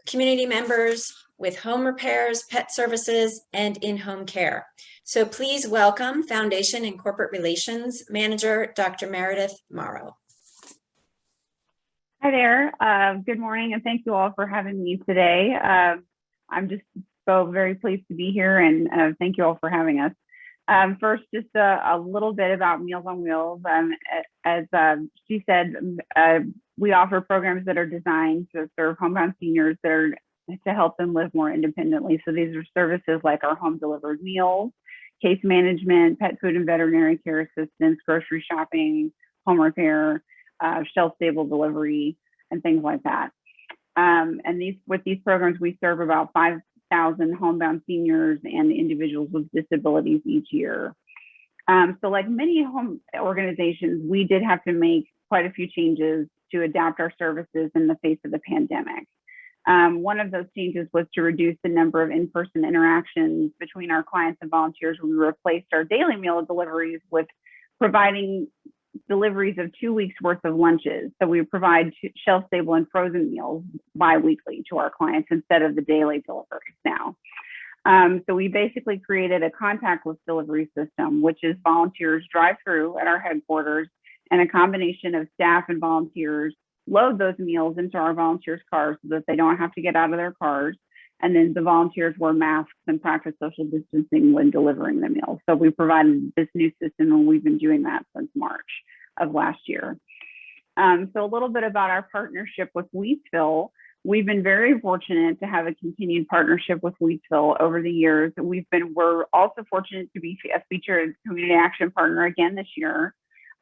community members with home repairs, pet services, and in-home care. So please welcome Foundation and Corporate Relations Manager, Dr. Meredith Morrow. Hi there. Good morning, and thank you all for having me today. I'm just so very pleased to be here, and thank you all for having us. First, just a little bit about Meals on Wheels. As she said, we offer programs that are designed to serve homebound seniors that are to help them live more independently. So these are services like our home delivered meals, case management, pet food and veterinary care assistance, grocery shopping, home repair, shelf stable delivery, and things like that. And with these programs, we serve about 5,000 homebound seniors and individuals with disabilities each year. So like many home organizations, we did have to make quite a few changes to adapt our services in the face of the pandemic. One of those changes was to reduce the number of in-person interactions between our clients and volunteers. We replaced our daily meal deliveries with providing deliveries of 2 weeks worth of lunches. So we provide shelf stable and frozen meals bi-weekly to our clients instead of the daily deliveries now. So we basically created a contactless delivery system, which is volunteers drive through at our headquarters, and a combination of staff and volunteers load those meals into our volunteers' cars so that they don't have to get out of their cars. And then the volunteers wear masks and practice social distancing when delivering the meals. So we provided this new system, and we've been doing that since March of last year. So a little bit about our partnership with Wheatsville. We've been very fortunate to have a continued partnership with Wheatsville over the years. We're also fortunate to be a featured community action partner again this year.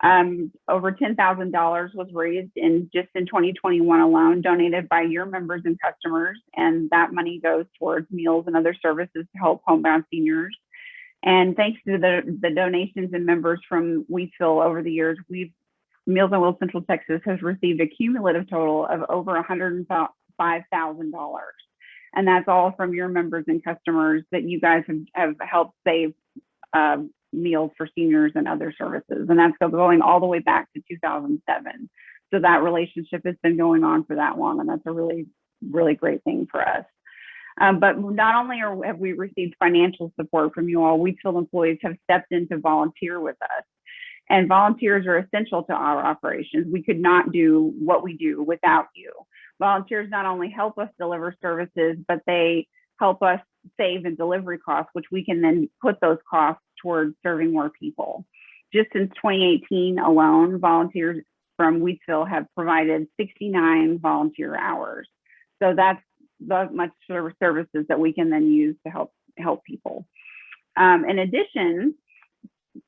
Over $10,000 was raised in 2021 alone, donated by your members and customers, and that money goes towards meals and other services to help homebound seniors. And thanks to the donations and members from Wheatsville over the years, Meals on Wheels Central Texas has received a cumulative total of over $105,000, and that's all from your members and customers that you guys have helped save meals for seniors and other services. And that's going all the way back to 2007. So that relationship has been going on for that long. And that's a really, really great thing for us. But not only have we received financial support from you all, Wheatsville employees have stepped in to volunteer with us. And volunteers are essential to our operations. We could not do what we do without you. Volunteers not only help us deliver services, but they help us save in delivery costs, which we can then put those costs towards serving more people. Just since 2018 alone, volunteers from Wheatsville have provided 69 volunteer hours. So that's that much services that we can then use to help people. In addition,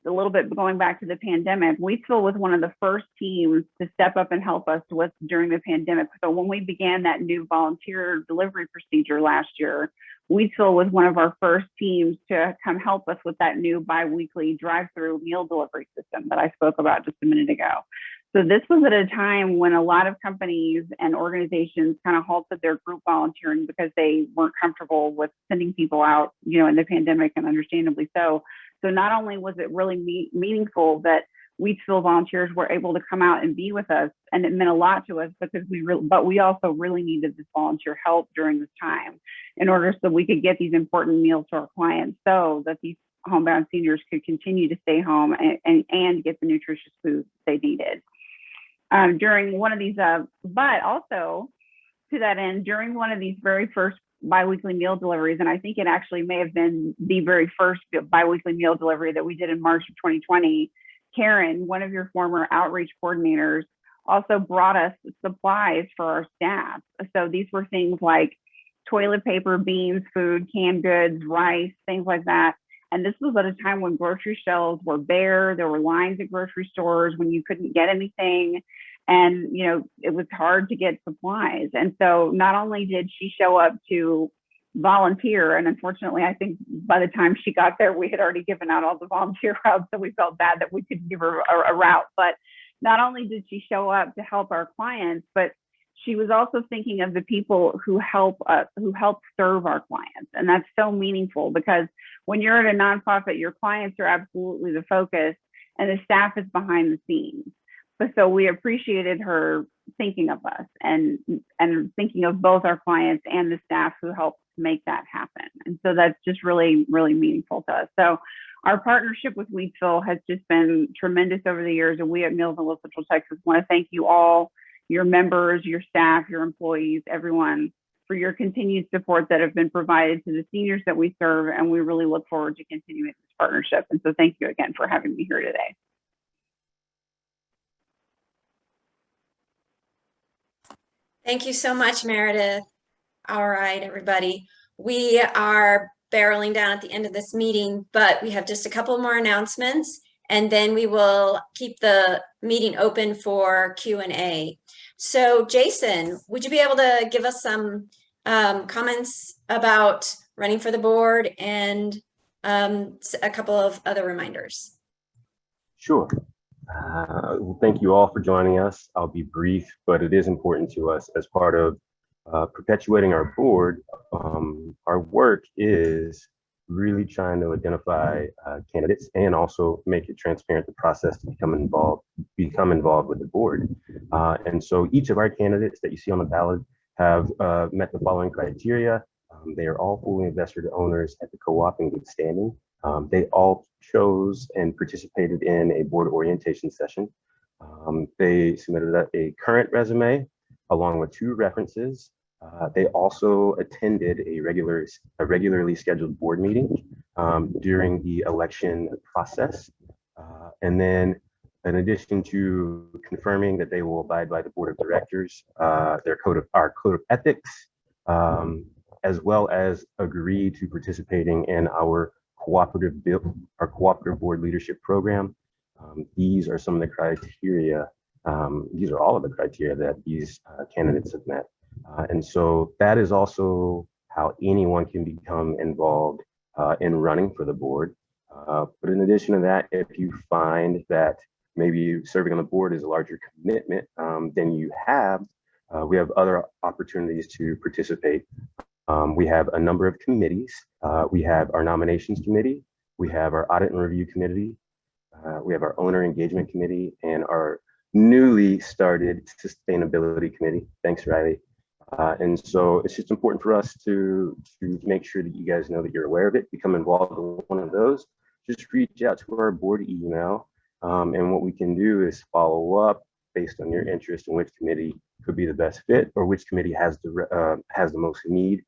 a little bit going back to the pandemic, Wheatsville was one of the first teams to step up and help us during the pandemic. So when we began that new volunteer delivery procedure last year, Wheatsville was one of our first teams to come help us with that new bi-weekly drive-through meal delivery system that I spoke about just a minute ago. So this was at a time when a lot of companies and organizations kind of halted their group volunteering because they weren't comfortable with sending people out, in the pandemic, and understandably so. So not only was it really meaningful that Wheatsville volunteers were able to come out and be with us, and it meant a lot to us because we also really needed this volunteer help during this time in order so we could get these important meals to our clients so that these homebound seniors could continue to stay home and get the nutritious food they needed. During one of these, but also to that end, during one of these very first biweekly meal deliveries, and I think it actually may have been the very first biweekly meal delivery that we did in March of 2020, Karen, one of your former outreach coordinators, also brought us supplies for our staff. So these were things like toilet paper, beans, food, canned goods, rice, things like that. And this was at a time when grocery shelves were bare. There were lines at grocery stores when you couldn't get anything. And, it was hard to get supplies. And so not only did she show up to volunteer, and unfortunately, I think by the time she got there, we had already given out all the volunteer routes, so we felt bad that we couldn't give her a route. But not only did she show up to help our clients, but she was also thinking of the people who help serve our clients. And that's so meaningful because when you're at a nonprofit, your clients are absolutely the focus and the staff is behind the scenes. But so we appreciated her thinking of us and thinking of both our clients and the staff who helped make that happen. And so that's just really, really meaningful to us. So our partnership with Wheatsville has just been tremendous over the years. And we at Meals on Wheels Central Texas want to thank you all, your members, your staff, your employees, everyone for your continued support that have been provided to the seniors that we serve, and we really look forward to continuing this partnership. And so thank you again for having me here today. Thank you so much, Meredith. All right, everybody. We are barreling down at the end of this meeting, but we have just a couple more announcements, and then we will keep the meeting open for Q&A. So Jason, would you be able to give us some comments about running for the board and a couple of other reminders? Sure. Thank you all for joining us. I'll be brief, but it is important to us as part of perpetuating our board. Our work is really trying to identify candidates and also make it transparent, the process to become involved with the board. And so each of our candidates that you see on the ballot have met the following criteria. They are all fully invested owners at the co-op in good standing. They all chose and participated in a board orientation session. They submitted a current resume along with 2 references. They also attended a regularly scheduled board meeting during the election process. And then in addition to confirming that they will abide by the board of directors, our code of ethics, as well as agree to participating in our cooperative board leadership program. These are some of the criteria. These are all of the criteria that these candidates have met. And so that is also how anyone can become involved in running for the board. But in addition to that, if you find that maybe serving on the board is a larger commitment than you have, we have other opportunities to participate. We have a number of committees. We have our nominations committee, we have our audit and review committee, we have our owner engagement committee, and our newly started sustainability committee. Thanks, Riley. And so it's just important for us to make sure that you guys know that you're aware of it, become involved in one of those. Just reach out to our board email, and what we can do is follow up based on your interest in which committee could be the best fit or which committee has the most need.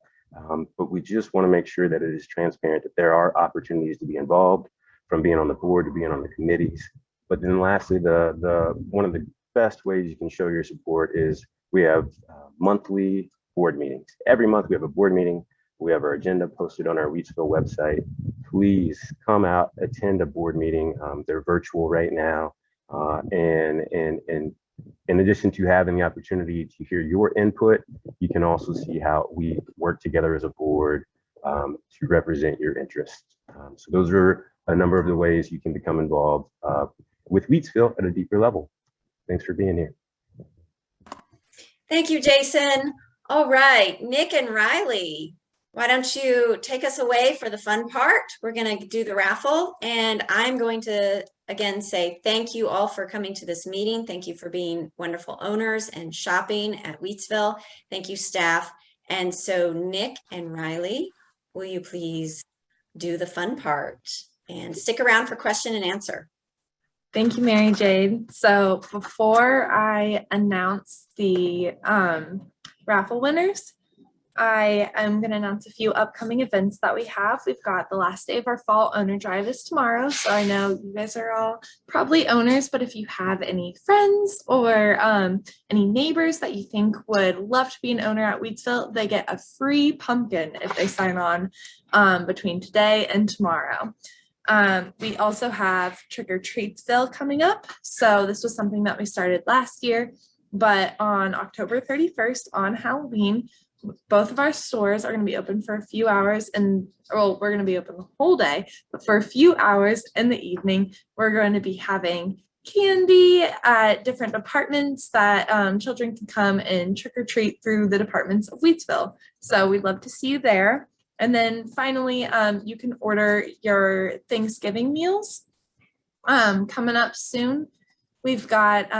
But we just want to make sure that it is transparent, that there are opportunities to be involved, from being on the board to being on the committees. But then lastly, the one of the best ways you can show your support is we have monthly board meetings. Every month we have a board meeting. We have our agenda posted on our Wheatsville website. Please come out, attend a board meeting. They're virtual right now. And in addition to having the opportunity to hear your input, you can also see how we work together as a board to represent your interests. So those are a number of the ways you can become involved with Wheatsville at a deeper level. Thanks for being here. Thank you, Jason. All right, Nick and Riley, why don't you take us away for the fun part? We're going to do the raffle, and I'm going to again say thank you all for coming to this meeting. Thank you for being wonderful owners and shopping at Wheatsville. Thank you, staff. And so Nick and Riley, will you please do the fun part and stick around for question and answer? Thank you, Mary Jade. So before I announce the raffle winners, I am going to announce a few upcoming events that we have. We've got the last day of our fall owner drive is tomorrow. So I know you guys are all probably owners, but if you have any friends or any neighbors that you think would love to be an owner at Wheatsville, they get a free pumpkin if they sign on between today and tomorrow. We also have Trick or Treatsville coming up. So this was something that we started last year, but on October 31st on Halloween, both of our stores are going to be open for a few hours, and well, we're going to be open the whole day, but for a few hours in the evening, we're going to be having candy at different departments that children can come and trick or treat through the departments of Wheatsville. So we'd love to see you there. And then finally, you can order your Thanksgiving meals coming up soon. We've got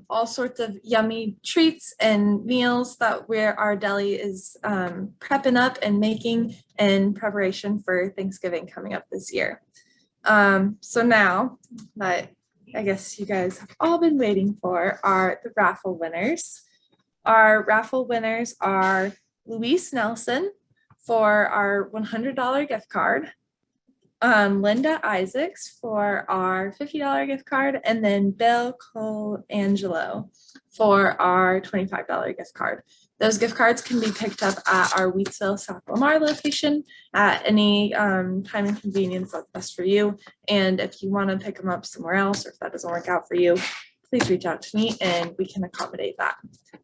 all sorts of yummy treats and meals that our deli is prepping up and making in preparation for Thanksgiving coming up this year. So now that I guess you guys have all been waiting for are the raffle winners. Our raffle winners are Luis Nelson for our $100 gift card, Linda Isaacs for our $50 gift card, and then Bill Colangelo for our $25 gift card. Those gift cards can be picked up at our Wheatsville South Lamar location at any time and convenience that's best for you. And if you want to pick them up somewhere else, or if that doesn't work out for you, please reach out to me and we can accommodate that.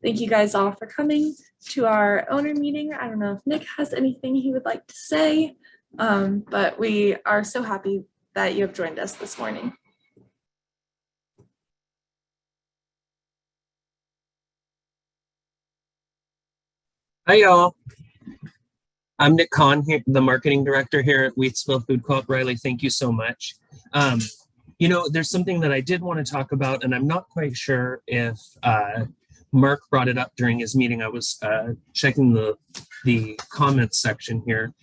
Thank you guys all for coming to our owner meeting. I don't know if Nick has anything he would like to say, but we are so happy that you have joined us this morning. Hi, y'all. I'm Nick Kahn, here, the marketing director here at Wheatsville Food Co-op. Riley, thank you so much. You know, there's something that I did want to talk about, and I'm not quite sure if Mark brought it up during his meeting. I was checking the comments section here.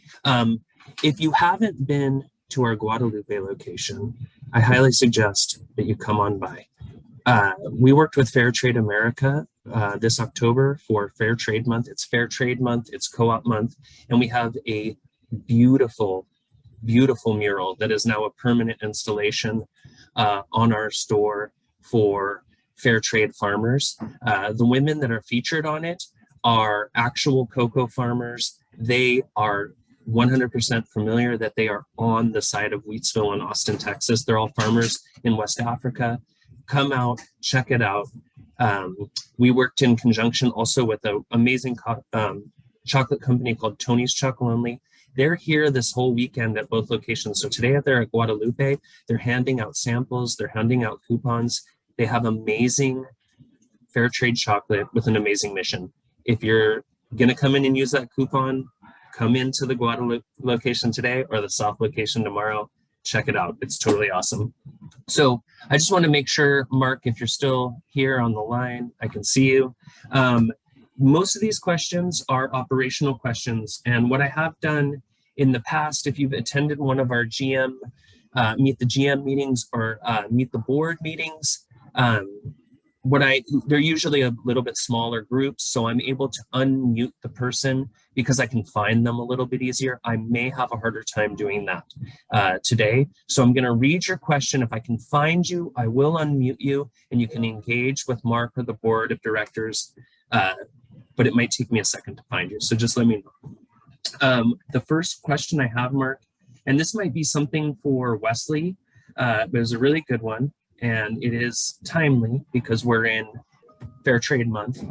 If you haven't been to our Guadalupe location, I highly suggest that you come on by. We worked with Fair Trade America this October for Fair Trade Month. It's Fair Trade Month, it's Co-op Month, and we have a beautiful, beautiful mural that is now a permanent installation on our store for fair trade farmers. The women that are featured on it are actual cocoa farmers. They are 100% familiar that they are on the side of Wheatsville in Austin, Texas. They're all farmers in West Africa. Come out, check it out. We worked in conjunction also with an amazing chocolate company called Tony's Chocolonely. They're here this whole weekend at both locations. So today they're at Guadalupe, they're handing out samples, they're handing out coupons. They have amazing fair trade chocolate with an amazing mission. If you're gonna come in and use that coupon, come into the Guadalupe location today or the South location tomorrow. Check it out, it's totally awesome. So I just want to make sure, Mark, if you're still here on the line, I can see you. Most of these questions are operational questions. And what I have done in the past, if you've attended one of our GM, Meet the GM meetings or Meet the Board meetings, they're usually a little bit smaller groups, so I'm able to unmute the person because I can find them a little bit easier. I may have a harder time doing that today. So I'm gonna read your question. If I can find you, I will unmute you and you can engage with Mark or the board of directors, but it might take me a second to find you. So just let me know. The first question I have, Mark, and this might be something for Wesley, but it was a really good one. And it is timely because we're in Fair Trade Month.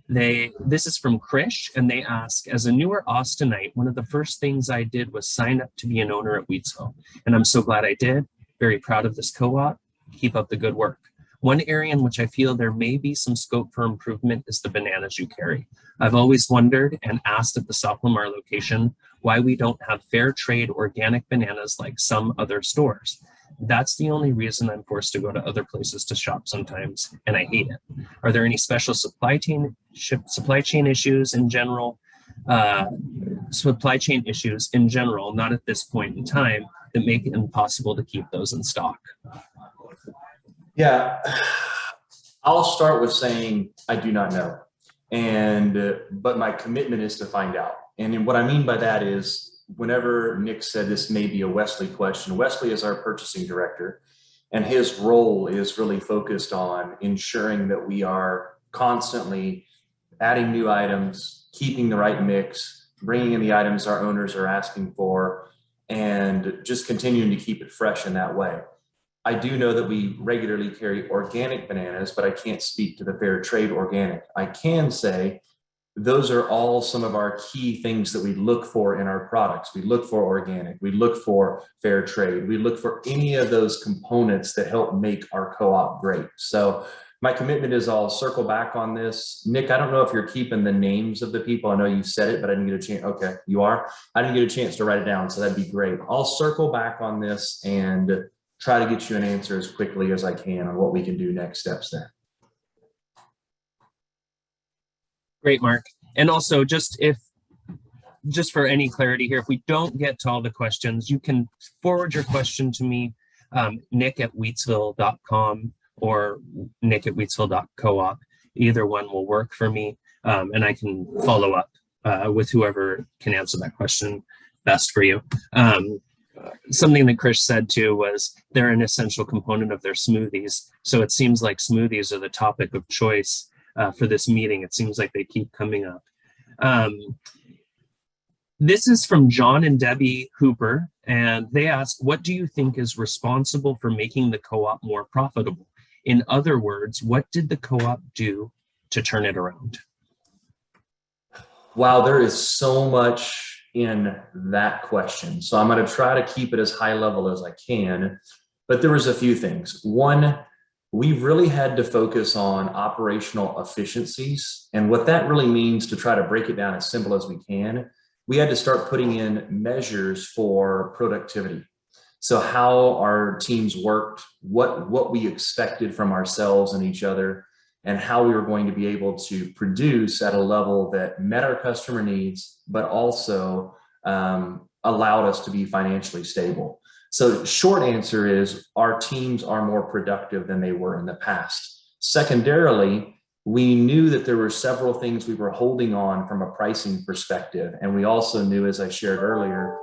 This is from Krish, and they ask, as a newer Austinite, one of the first things I did was sign up to be an owner at Wheatsville. And I'm so glad I did. Very proud of this co-op. Keep up the good work. One area in which I feel there may be some scope for improvement is the bananas you carry. I've always wondered and asked at the South Lamar location why we don't have fair trade organic bananas like some other stores. That's the only reason I'm forced to go to other places to shop sometimes, and I hate it. Are there any special supply chain issues in general, not at this point in time, that make it impossible to keep those in stock? Yeah, I'll start with saying I do not know, but my commitment is to find out. And what I mean by that is, whenever Nick said this may be a Wesley question, Wesley is our purchasing director, and his role is really focused on ensuring that we are constantly adding new items, keeping the right mix, bringing in the items our owners are asking for, and just continuing to keep it fresh in that way. I do know that we regularly carry organic bananas, but I can't speak to the fair trade organic. I can say those are all some of our key things that we look for in our products. We look for organic, we look for fair trade, we look for any of those components that help make our co-op great. So my commitment is I'll circle back on this. Nick, I don't know if you're keeping the names of the people. I know you said it, but I didn't get a chance. Okay, you are? I didn't get a chance to write it down, so that'd be great. I'll circle back on this and try to get you an answer as quickly as I can on what we can do next steps there. Great, Mark. And also, just for any clarity here, if we don't get to all the questions, you can forward your question to me, nick@wheatsville.com or nick@wheatsville.coop. Either one will work for me, and I can follow up with whoever can answer that question best for you. Something that Chris said too was they're an essential component of their smoothies. So it seems like smoothies are the topic of choice for this meeting. It seems like they keep coming up. This is from John and Debbie Hooper, and they ask, what do you think is responsible for making the co-op more profitable? In other words, what did the co-op do to turn it around? Wow, there is so much in that question. So I'm going to try to keep it as high level as I can, but there was a few things. One, we really had to focus on operational efficiencies. And what that really means, to try to break it down as simple as we can, we had to start putting in measures for productivity. So how our teams worked, what we expected from ourselves and each other, and how we were going to be able to produce at a level that met our customer needs, but also allowed us to be financially stable. So short answer is our teams are more productive than they were in the past. Secondarily, we knew that there were several things we were holding on from a pricing perspective. And we also knew, as I shared earlier,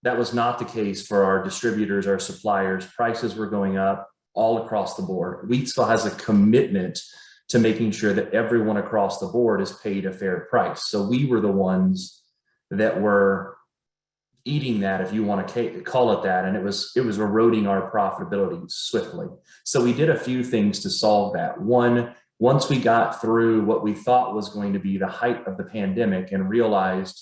that was not the case for our distributors, our suppliers. Prices were going up all across the board. Wheatsville has a commitment to making sure that everyone across the board is paid a fair price. So we were the ones that were eating that, if you want to call it that, and it was eroding our profitability swiftly. So we did a few things to solve that. One, once we got through what we thought was going to be the height of the pandemic and realized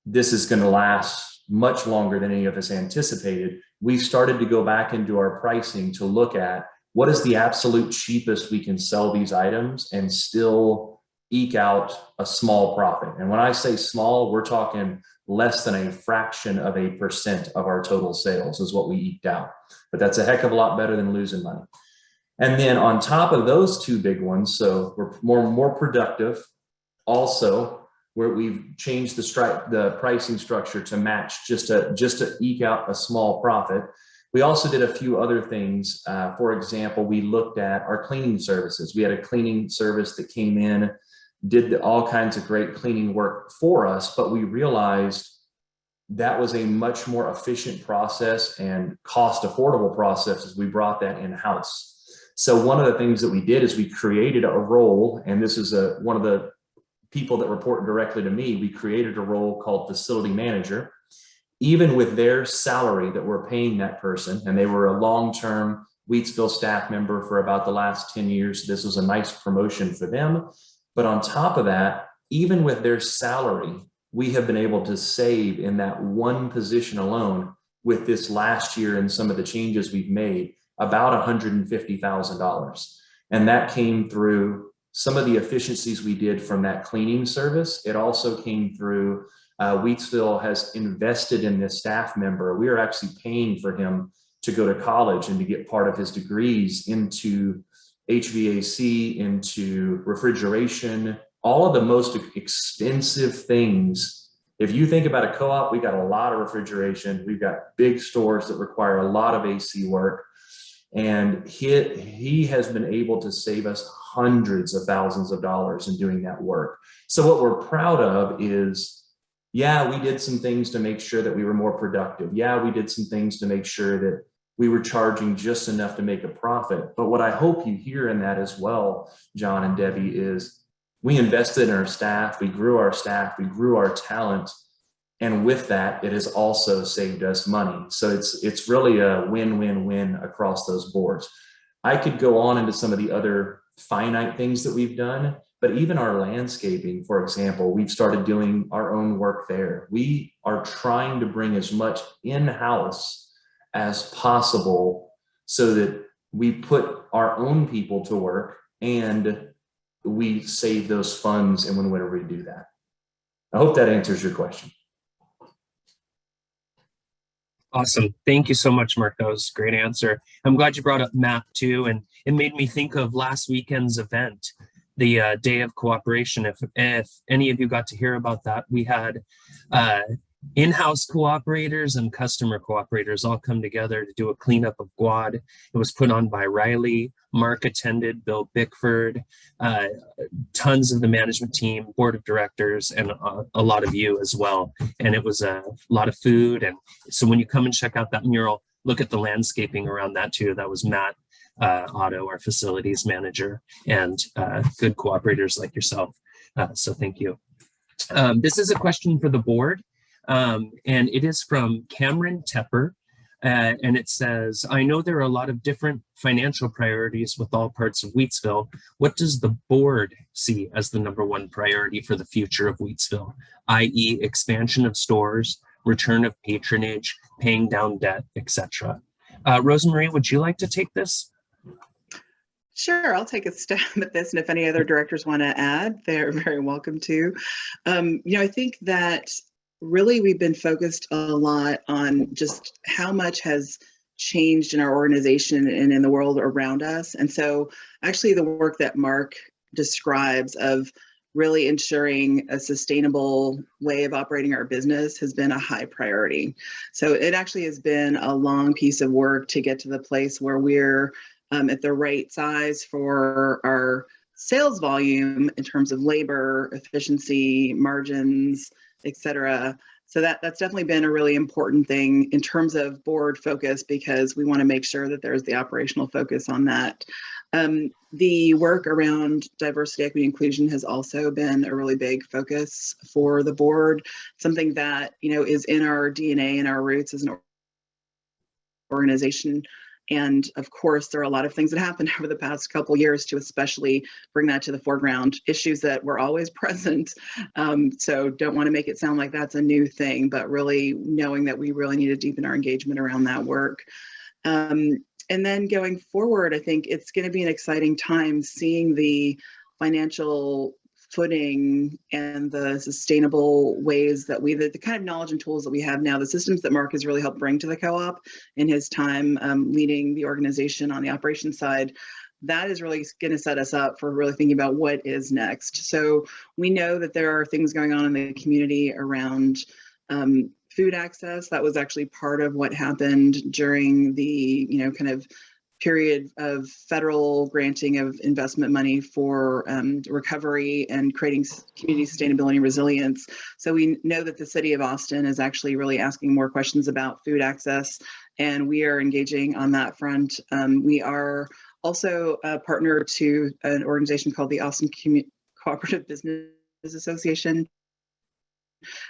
this is going to last much longer than any of us anticipated, we started to go back into our pricing to look at what is the absolute cheapest we can sell these items and still eke out a small profit. And when I say small, we're talking less than a fraction of a % of our total sales is what we eked out. But that's a heck of a lot better than losing money. And then on top of those two big ones, so we're more productive. Also, where we've changed the pricing structure to match just to eke out a small profit. We also did a few other things. For example, we looked at our cleaning services. We had a cleaning service that came in, did all kinds of great cleaning work for us, but we realized that was a much more efficient process and cost affordable process as we brought that in-house. So one of the things that we did is we created a role, and this is one of the people that report directly to me. We created a role called facility manager. Even with their salary that we're paying that person, and they were a long-term Wheatsville staff member for about the last 10 years, this was a nice promotion for them. But on top of that, even with their salary, we have been able to save in that one position alone with this last year and some of the changes we've made about $150,000. And that came through some of the efficiencies we did from that cleaning service. It also came through Wheatsville has invested in this staff member. We are actually paying for him to go to college and to get part of his degrees into HVAC, into refrigeration, all of the most expensive things. If you think about a co-op, we got a lot of refrigeration. We've got big stores that require a lot of AC work. And he has been able to save us hundreds of thousands of dollars in doing that work. So what we're proud of is, yeah, we did some things to make sure that we were more productive. Yeah, we did some things to make sure that we were charging just enough to make a profit. But what I hope you hear in that as well, John and Debbie, is we invested in our staff, we grew our staff, we grew our talent. And with that, it has also saved us money. So it's really a win-win-win across those boards. I could go on into some of the other finite things that we've done, but even our landscaping, for example, we've started doing our own work there. We are trying to bring as much in-house as possible so that we put our own people to work and we save those funds and whenever we do that. I hope that answers your question. Awesome. Thank you so much, Mark. That was a great answer. I'm glad you brought up MAP too, and it made me think of last weekend's event, the Day of Cooperation. If any of you got to hear about that, we had in-house cooperators and customer cooperators all come together to do a cleanup of Guad. It was put on by Riley. Mark attended, Bill Bickford, tons of the management team, board of directors, and a lot of you as well. And it was a lot of food. And so when you come and check out that mural, look at the landscaping around that too. That was Matt Otto, our facilities manager, and good cooperators like yourself. So thank you. This is a question for the board. And it is from Cameron Tepper, and it says, I know there are a lot of different financial priorities with all parts of Wheatsville. What does the board see as the #1 priority for the future of Wheatsville, i.e. expansion of stores, return of patronage, paying down debt, etc.? Rosemarie, would you like to take this? Sure, I'll take a stab at this, and if any other directors want to add, they're very welcome to. I think that really we've been focused a lot on just how much has changed in our organization and in the world around us. And so actually the work that Mark describes of really ensuring a sustainable way of operating our business has been a high priority. So it actually has been a long piece of work to get to the place where we're at the right size for our sales volume in terms of labor, efficiency, margins, etc. So that's definitely been a really important thing in terms of board focus, because we want to make sure that there's the operational focus on that. The work around diversity, equity, inclusion has also been a really big focus for the board, something that is in our DNA and our roots as an organization. And of course, there are a lot of things that happened over the past couple of years to especially bring that to the foreground, issues that were always present. So don't want to make it sound like that's a new thing, but really knowing that we really need to deepen our engagement around that work. And then going forward, I think it's going to be an exciting time seeing the financial footing and the sustainable ways that the kind of knowledge and tools that we have now, the systems that Mark has really helped bring to the co-op in his time leading the organization on the operations side, that is really going to set us up for really thinking about what is next. So we know that there are things going on in the community around food access. That was actually part of what happened during the kind of period of federal granting of investment money for recovery and creating community sustainability and resilience. So we know that the city of Austin is actually really asking more questions about food access, and we are engaging on that front. We are also a partner to an organization called the Austin Cooperative Business Association.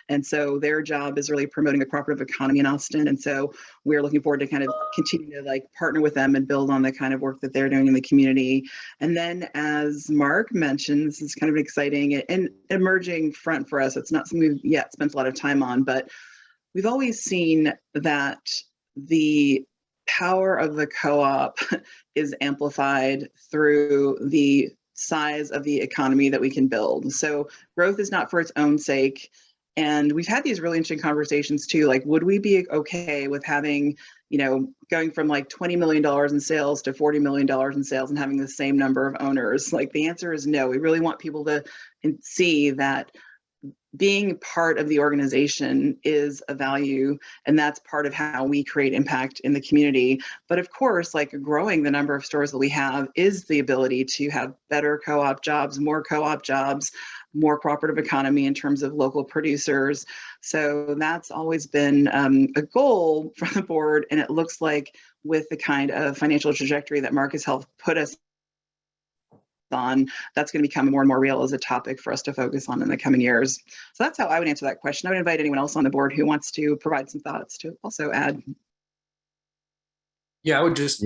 And so their job is really promoting the cooperative economy in Austin. And so we're looking forward to kind of continue to partner with them and build on the kind of work that they're doing in the community. And then as Mark mentioned, this is kind of exciting and emerging front for us. It's not something we've yet spent a lot of time on, but we've always seen that the power of the co-op is amplified through the size of the economy that we can build. So growth is not for its own sake. And we've had these really interesting conversations too, like, would we be okay with having, going from $20 million in sales to $40 million in sales and having the same number of owners? The answer is no. We really want people to see that being part of the organization is a value, and that's part of how we create impact in the community. But of course, growing the number of stores that we have is the ability to have better co-op jobs, more cooperative economy in terms of local producers. So that's always been a goal for the board, and it looks like with the kind of financial trajectory that Mark has helped put us on, that's going to become more and more real as a topic for us to focus on in the coming years. So that's how I would answer that question. I would invite anyone else on the board who wants to provide some thoughts to also add. Yeah, I would just,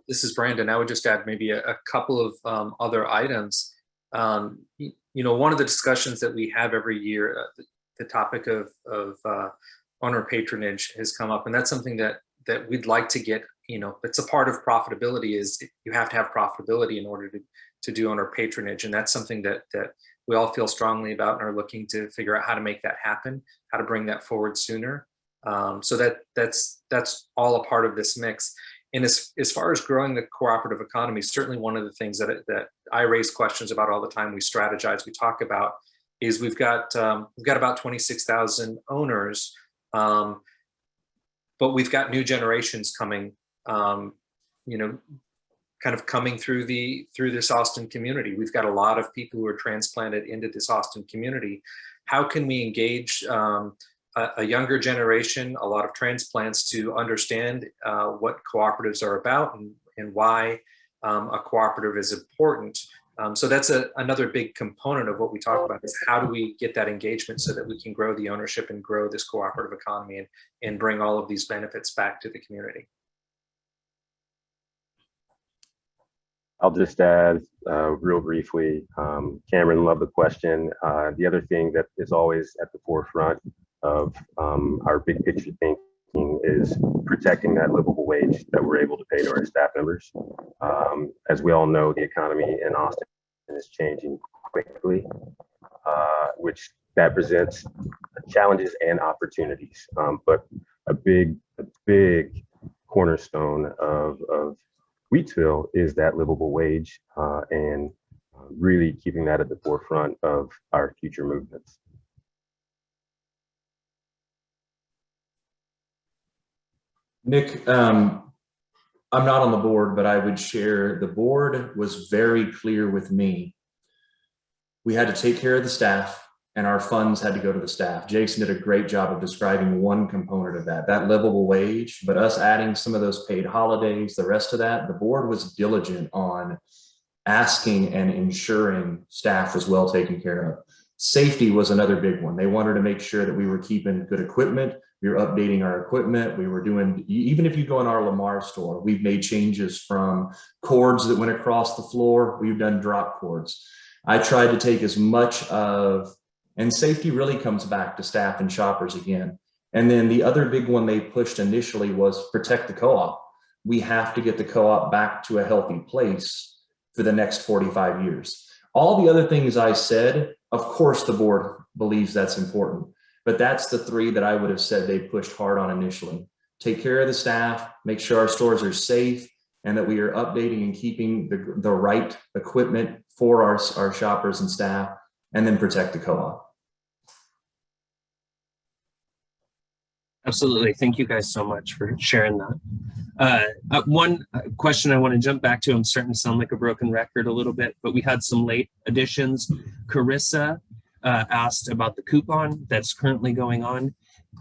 this is Brandon, I would just add maybe a couple of other items. One of the discussions that we have every year, the topic of owner patronage has come up, and that's something that we'd like to get, it's a part of profitability, is you have to have profitability in order to do owner patronage. And that's something that we all feel strongly about and are looking to figure out how to make that happen, how to bring that forward sooner. So that's all a part of this mix. And as far as growing the cooperative economy, certainly one of the things that I raise questions about all the time, we strategize, we talk about, is we've got about 26,000 owners But we've got new generations coming, you know, kind of coming through this Austin community. We've got a lot of people who are transplanted into this Austin community. How can we engage a younger generation, a lot of transplants, to understand what cooperatives are about and why a cooperative is important? So that's another big component of what we talk about, is how do we get that engagement so that we can grow the ownership and grow this cooperative economy and bring all of these benefits back to the community. I'll just add real briefly, Cameron, love the question. The other thing that is always at the forefront of our big picture thinking is protecting that livable wage that we're able to pay to our staff members. As we all know, the economy in Austin is changing quickly, which that presents challenges and opportunities. But a big cornerstone of Wheatsville is that livable wage, and really keeping that at the forefront of our future movements. Nick, I'm not on the board, but I would share the board was very clear with me. We had to take care of the staff, and our funds had to go to the staff. Jason did a great job of describing one component of that livable wage, but us adding some of those paid holidays, the rest of that, the board was diligent on asking and ensuring staff was well taken care of. Safety was another big one. They wanted to make sure that we were keeping good equipment. We were updating our equipment. We were doing, even if you go in our Lamar store, we've made changes from cords that went across the floor. We've done drop cords. I tried to take as much of, and safety really comes back to staff and shoppers again. And then the other big one they pushed initially was protect the co-op. We have to get the co-op back to a healthy place for the next 45 years. All the other things I said, of course, the board believes that's important, but that's the three that I would have said they pushed hard on initially. Take care of the staff, make sure our stores are safe, and that we are updating and keeping the right equipment for our shoppers and staff, and then protect the co-op. Absolutely. Thank you guys so much for sharing that. One question I want to jump back to, I'm starting to sound like a broken record a little bit, but we had some late additions. Carissa asked about the coupon that's currently going on.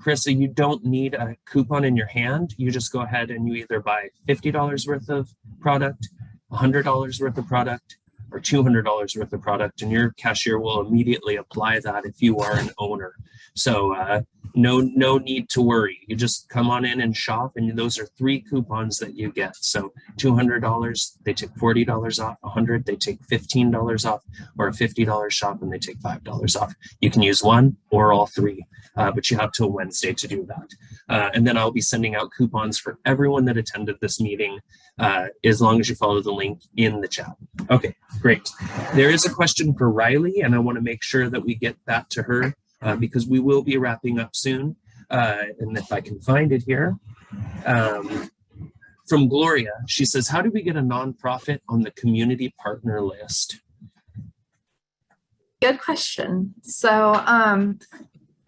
Carissa, you don't need a coupon in your hand. You just go ahead and you either buy $50 worth of product, $100 worth of product, or $200 worth of product, and your cashier will immediately apply that if you are an owner. So no need to worry. You just come on in and shop, and those are 3 coupons that you get. So $200, they take $40 off. $100, they take $15 off, or a $50 shop and they take $5 off. You can use one or all 3, but you have till Wednesday to do that. And then I'll be sending out coupons for everyone that attended this meeting, as long as you follow the link in the chat. Okay, great. There is a question for Riley, and I want to make sure that we get that to her, because we will be wrapping up soon. And if I can find it here, from Gloria, she says, how do we get a nonprofit on the community partner list? Good question. So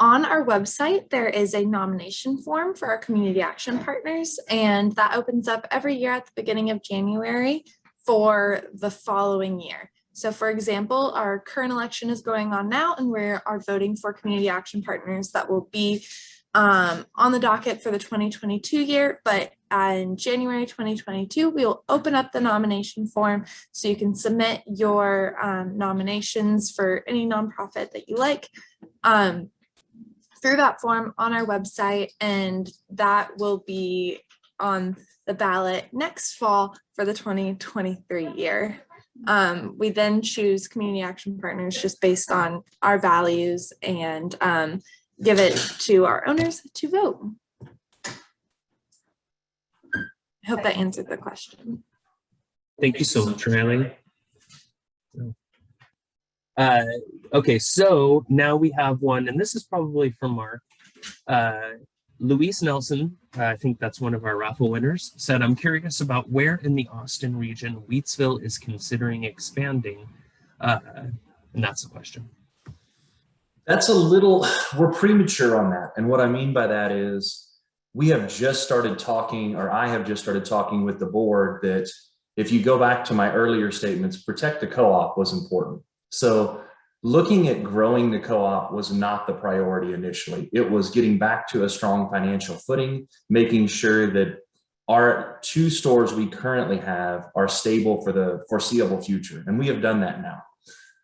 on our website, there is a nomination form for our community action partners, and that opens up every year at the beginning of January for the following year. So for example, our current election is going on now, and we are voting for community action partners that will be on the docket for the 2022 year, but in January 2022, we will open up the nomination form so you can submit your nominations for any nonprofit that you like through that form on our website, and that will be on the ballot next fall for the 2023 year. We then choose community action partners just based on our values and give it to our owners to vote. I hope that answered the question. Thank you so much, Riley. Okay, so now we have one, and this is probably from Mark. Luis Nelson, I think that's one of our raffle winners, said, I'm curious about where in the Austin region Wheatsville is considering expanding. And that's the question. That's a little, we're premature on that. And what I mean by that is we have just started talking, or I have just started talking with the board that if you go back to my earlier statements, protect the co-op was important. So looking at growing the co-op was not the priority initially. It was getting back to a strong financial footing, making sure that our 2 stores we currently have are stable for the foreseeable future. And we have done that now.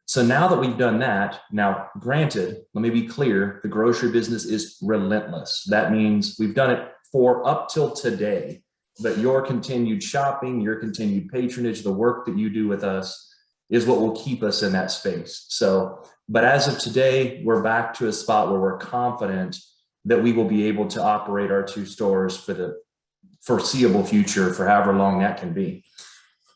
So now that we've done that, now granted, let me be clear, the grocery business is relentless. That means we've done it for up till today, but your continued shopping, your continued patronage, the work that you do with us is what will keep us in that space. So, but as of today, we're back to a spot where we're confident that we will be able to operate our 2 stores for the foreseeable future, for however long that can be.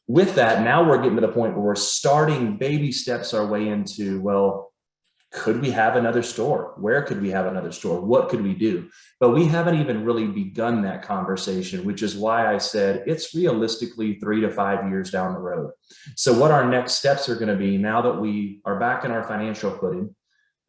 With that, now we're getting to the point where we're starting baby steps our way into, well, could we have another store? Where could we have another store? What could we do? But we haven't even really begun that conversation, which is why I said it's realistically 3 to 5 years down the road. So what our next steps are going to be now that we are back in our financial footing,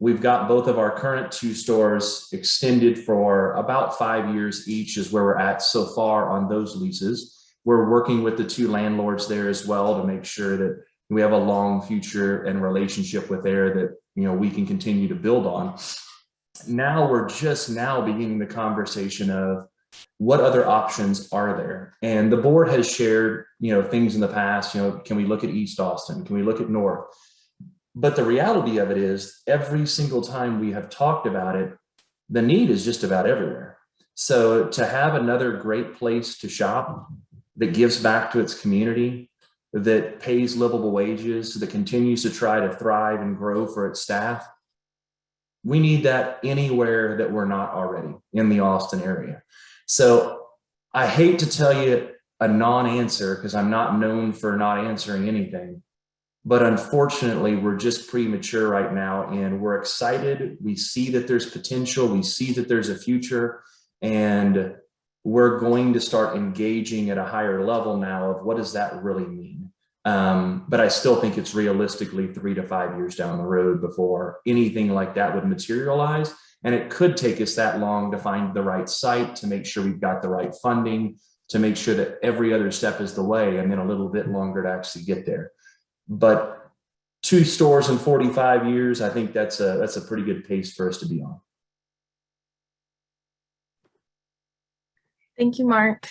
we've got both of our current 2 stores extended for about 5 years each is where we're at so far on those leases. We're working with the 2 landlords there as well to make sure that we have a long future and relationship with there that, you know, we can continue to build on. Now we're just now beginning the conversation of what other options are there. And the board has shared, you know, things in the past, you know, can we look at East Austin? Can we look at North? But the reality of it is every single time we have talked about it, the need is just about everywhere. So to have another great place to shop that gives back to its community, that pays livable wages, that continues to try to thrive and grow for its staff, we need that anywhere that we're not already in the Austin area. So I hate to tell you a non-answer because I'm not known for not answering anything. But unfortunately, we're just premature right now and we're excited. We see that there's potential. We see that there's a future and we're going to start engaging at a higher level now of what does that really mean? But I still think it's realistically 3 to 5 years down the road before anything like that would materialize. And it could take us that long to find the right site, to make sure we've got the right funding, to make sure that every other step is the way, and then a little bit longer to actually get there. But 2 stores in 45 years, I think that's a pretty good pace for us to be on. Thank you, Mark.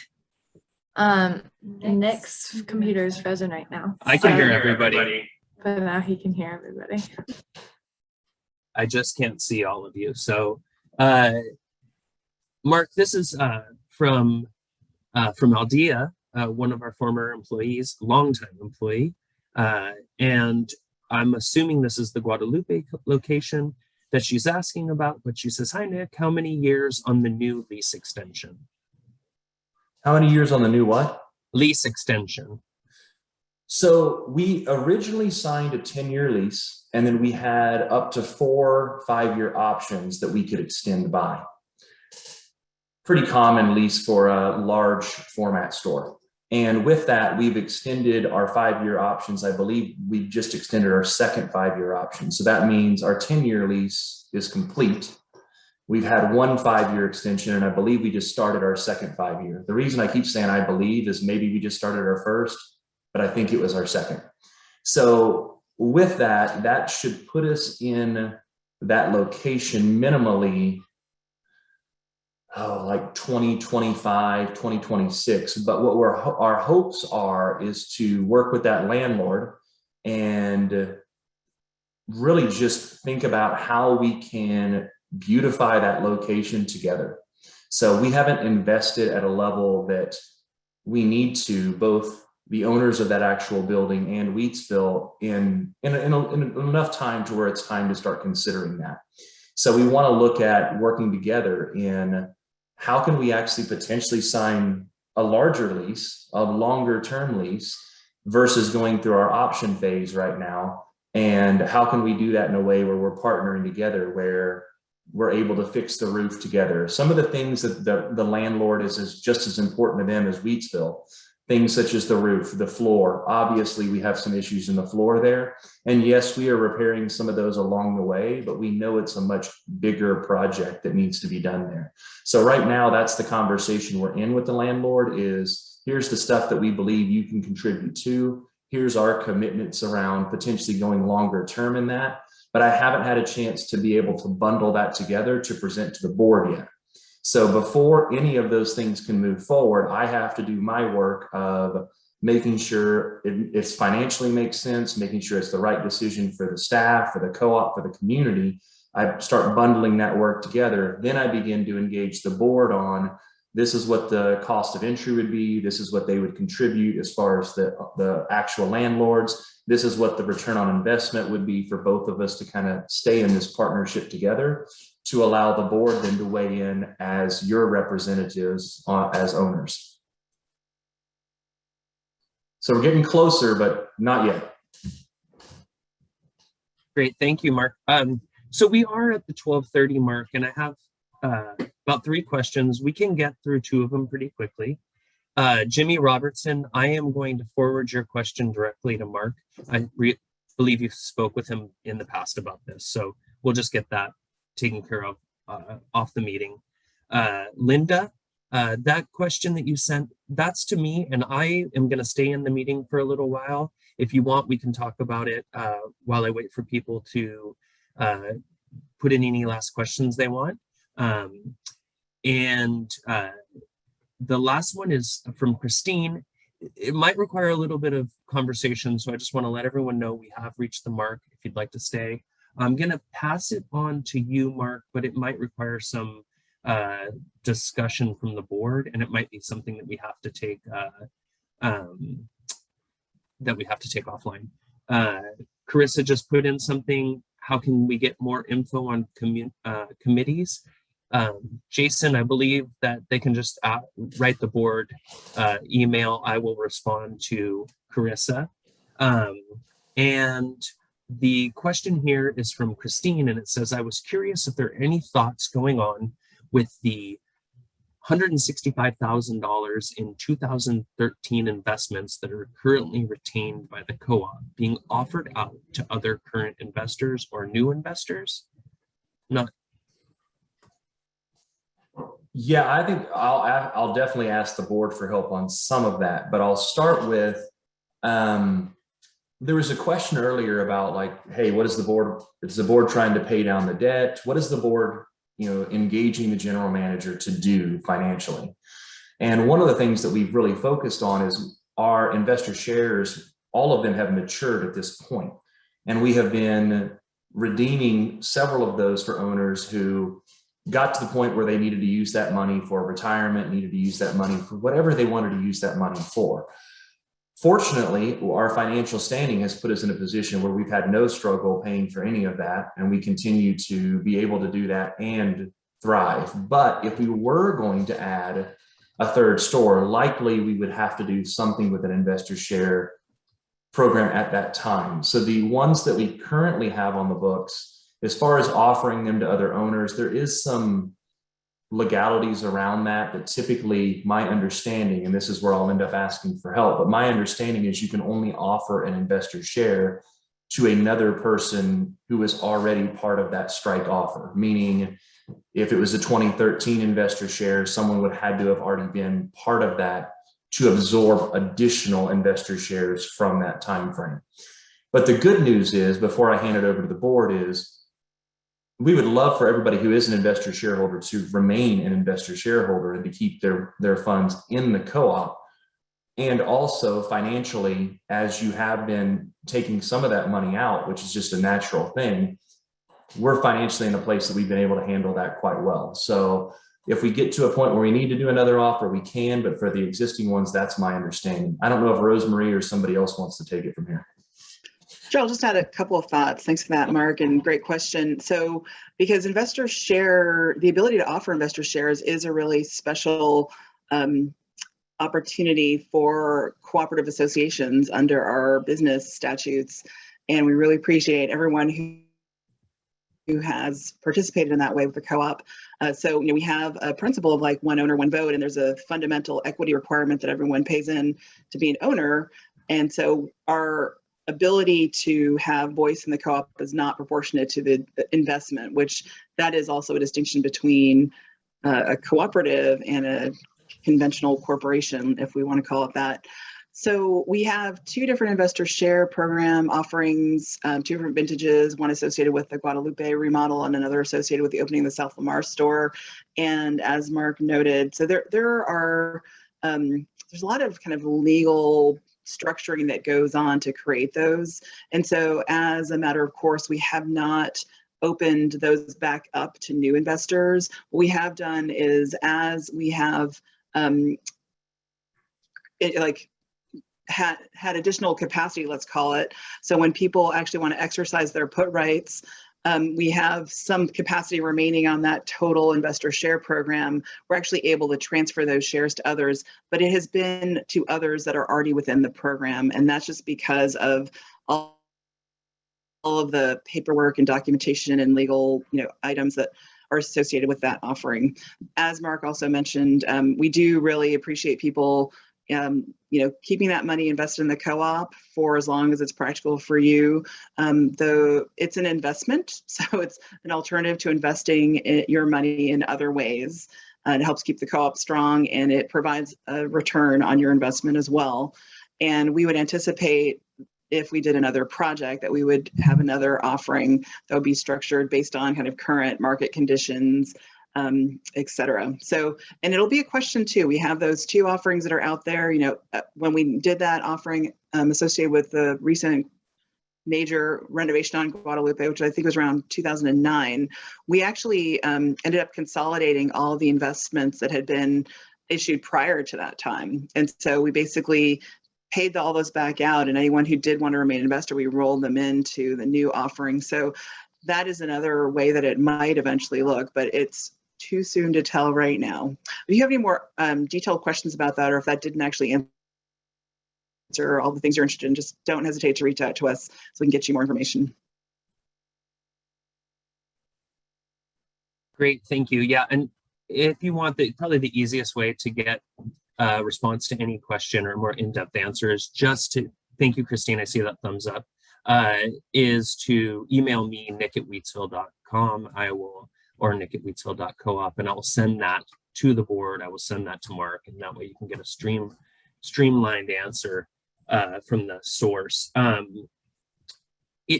Nick's computer is frozen right now. I can hear everybody. But now he can hear everybody. I just can't see all of you. So, Mark, this is from Aldea, one of our former employees, longtime employee. And I'm assuming this is the Guadalupe location that she's asking about, but she says, hi, Nick, how many years on the new lease extension? How many years on the new what? Lease extension. So we originally signed a 10-year lease, and then we had up to 4 5-year options that we could extend by. Pretty common lease for a large format store. And with that, we've extended our 5-year options. I believe we just extended our second 5-year option. So that means our 10-year lease is complete. We've had 1 5-year extension, and I believe we just started our second 5-year. The reason I keep saying I believe is maybe we just started our first, but I think it was our second. So with that, that should put us in that location minimally, like 2025, 2026. But what our hopes are is to work with that landlord and really just think about how we can beautify that location together. So we haven't invested at a level that we need to, both the owners of that actual building and Wheatsville in enough time to where it's time to start considering that. So we want to look at working together in how can we actually potentially sign a larger lease, a longer term lease versus going through our option phase right now. And how can we do that in a way where we're partnering together, where we're able to fix the roof together. Some of the things that the landlord is just as important to them as Wheatsville. Things such as the roof, the floor. Obviously, we have some issues in the floor there. And yes, we are repairing some of those along the way, but we know it's a much bigger project that needs to be done there. So right now, that's the conversation we're in with the landlord is, here's the stuff that we believe you can contribute to. Here's our commitments around potentially going longer term in that. But I haven't had a chance to be able to bundle that together to present to the board yet. So before any of those things can move forward, I have to do my work of making sure it financially makes sense, making sure it's the right decision for the staff, for the co-op, for the community. I start bundling that work together. Then I begin to engage the board on, this is what the cost of entry would be. This is what they would contribute as far as the actual landlords. This is what the return on investment would be for both of us to kind of stay in this partnership together, to allow the board then to weigh in as your representatives as owners. So we're getting closer, but not yet. Great, thank you, Mark. So we are at the 12:30 mark, and I have about 3 questions. We can get through 2 of them pretty quickly. Jimmy Robertson, I am going to forward your question directly to Mark. I believe you spoke with him in the past about this, so we'll just get that taken care of off the meeting. Linda, that question that you sent, that's to me, and I am going to stay in the meeting for a little while. If you want, we can talk about it while I wait for people to put in any last questions they want. The last one is from Christine. It might require a little bit of conversation, so I just want to let everyone know we have reached the mark if you'd like to stay. I'm going to pass it on to you, Mark, but it might require some discussion from the board, and it might be something that we have to take offline. Carissa just put in something. How can we get more info on committees? Jason, I believe that they can just write the board email. I will respond to Carissa. And the question here is from Christine, and it says, I was curious if there are any thoughts going on with the $165,000 in 2013 investments that are currently retained by the co-op being offered out to other current investors or new investors? Yeah, I think I'll definitely ask the board for help on some of that, but I'll start with, there was a question earlier about like, hey, what is the board trying to pay down the debt? What is the board, engaging the general manager to do financially? And one of the things that we've really focused on is our investor shares, all of them have matured at this point. And we have been redeeming several of those for owners who got to the point where they needed to use that money for retirement, needed to use that money for whatever they wanted to use that money for. Fortunately, our financial standing has put us in a position where we've had no struggle paying for any of that, and we continue to be able to do that and thrive. But if we were going to add a third store, likely we would have to do something with an investor share program at that time. So the ones that we currently have on the books, as far as offering them to other owners, there is some legalities around that typically, my understanding, and this is where I'll end up asking for help, but my understanding is you can only offer an investor share to another person who is already part of that strike offer. Meaning, if it was a 2013 investor share, someone would have had to have already been part of that to absorb additional investor shares from that time frame. But the good news is, before I hand it over to the board, is we would love for everybody who is an investor shareholder to remain an investor shareholder and to keep their funds in the co-op. And also financially, as you have been taking some of that money out, which is just a natural thing, we're financially in a place that we've been able to handle that quite well. So if we get to a point where we need to do another offer, we can, but for the existing ones, that's my understanding. I don't know if Rosemary or somebody else wants to take it from here. Sure, I'll just add a couple of thoughts. Thanks for that, Mark, and great question. So because investor share, the ability to offer investor shares is a really special opportunity for cooperative associations under our business statutes. And we really appreciate everyone who who has participated in that way with the co-op. So, we have a principle of like one owner, one vote, and there's a fundamental equity requirement that everyone pays in to be an owner. And so our ability to have voice in the co-op is not proportionate to the investment, which that is also a distinction between a cooperative and a conventional corporation, if we want to call it that. So we have two different investor share program offerings, two different vintages, one associated with the Guadalupe remodel and another associated with the opening of the South Lamar store. And as Mark noted, so there's a lot of kind of legal structuring that goes on to create those. And so as a matter of course, we have not opened those back up to new investors. What we have done is, as we have had additional capacity, let's call it. So when people actually want to exercise their put rights, we have some capacity remaining on that total investor share program. We're actually able to transfer those shares to others, but it has been to others that are already within the program. And that's just because of all of the paperwork and documentation and legal, items that are associated with that offering. As Mark also mentioned, we do really appreciate people keeping that money invested in the co-op for as long as it's practical for you. Though it's an investment, so it's an alternative to investing your money in other ways. It helps keep the co-op strong, and it provides a return on your investment as well. And we would anticipate, if we did another project, that we would have another offering that would be structured based on kind of current market conditions, et cetera. So, and it'll be a question too. We have those two offerings that are out there. When we did that offering associated with the recent major renovation on Guadalupe, which I think was around 2009, we actually ended up consolidating all the investments that had been issued prior to that time. And so we basically paid all those back out, and anyone who did want to remain an investor, we rolled them into the new offering. So that is another way that it might eventually look, but it's too soon to tell right now. If you have any more detailed questions about that, or if that didn't actually answer all the things you're interested in, just don't hesitate to reach out to us so we can get you more information. Great, thank you. Yeah, and if you want, probably the easiest way to get a response to any question or more in-depth answers, just to, thank you, Christine, I see that thumbs up, is to email me, nick@wheatsville.com. Or nick@wheatsville.coop, and I will send that to the board. I will send that to Mark, and that way you can get a streamlined answer from the source.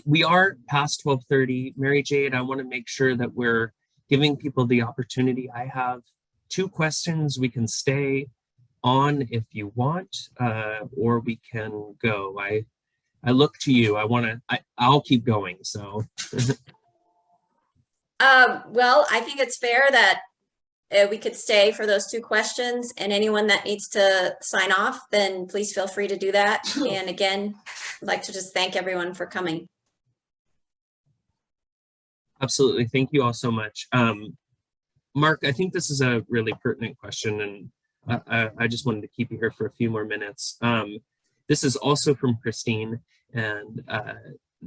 We are past 12:30. Mary Jade, I want to make sure that we're giving people the opportunity. I have 2 questions. We can stay on if you want, or we can go. I look to you. I'll keep going, so. Well, I think it's fair that we could stay for those 2 questions, and anyone that needs to sign off, then please feel free to do that. And again, I'd like to just thank everyone for coming. Absolutely. Thank you all so much. Mark, I think this is a really pertinent question, and I just wanted to keep you here for a few more minutes. This is also from Christine, and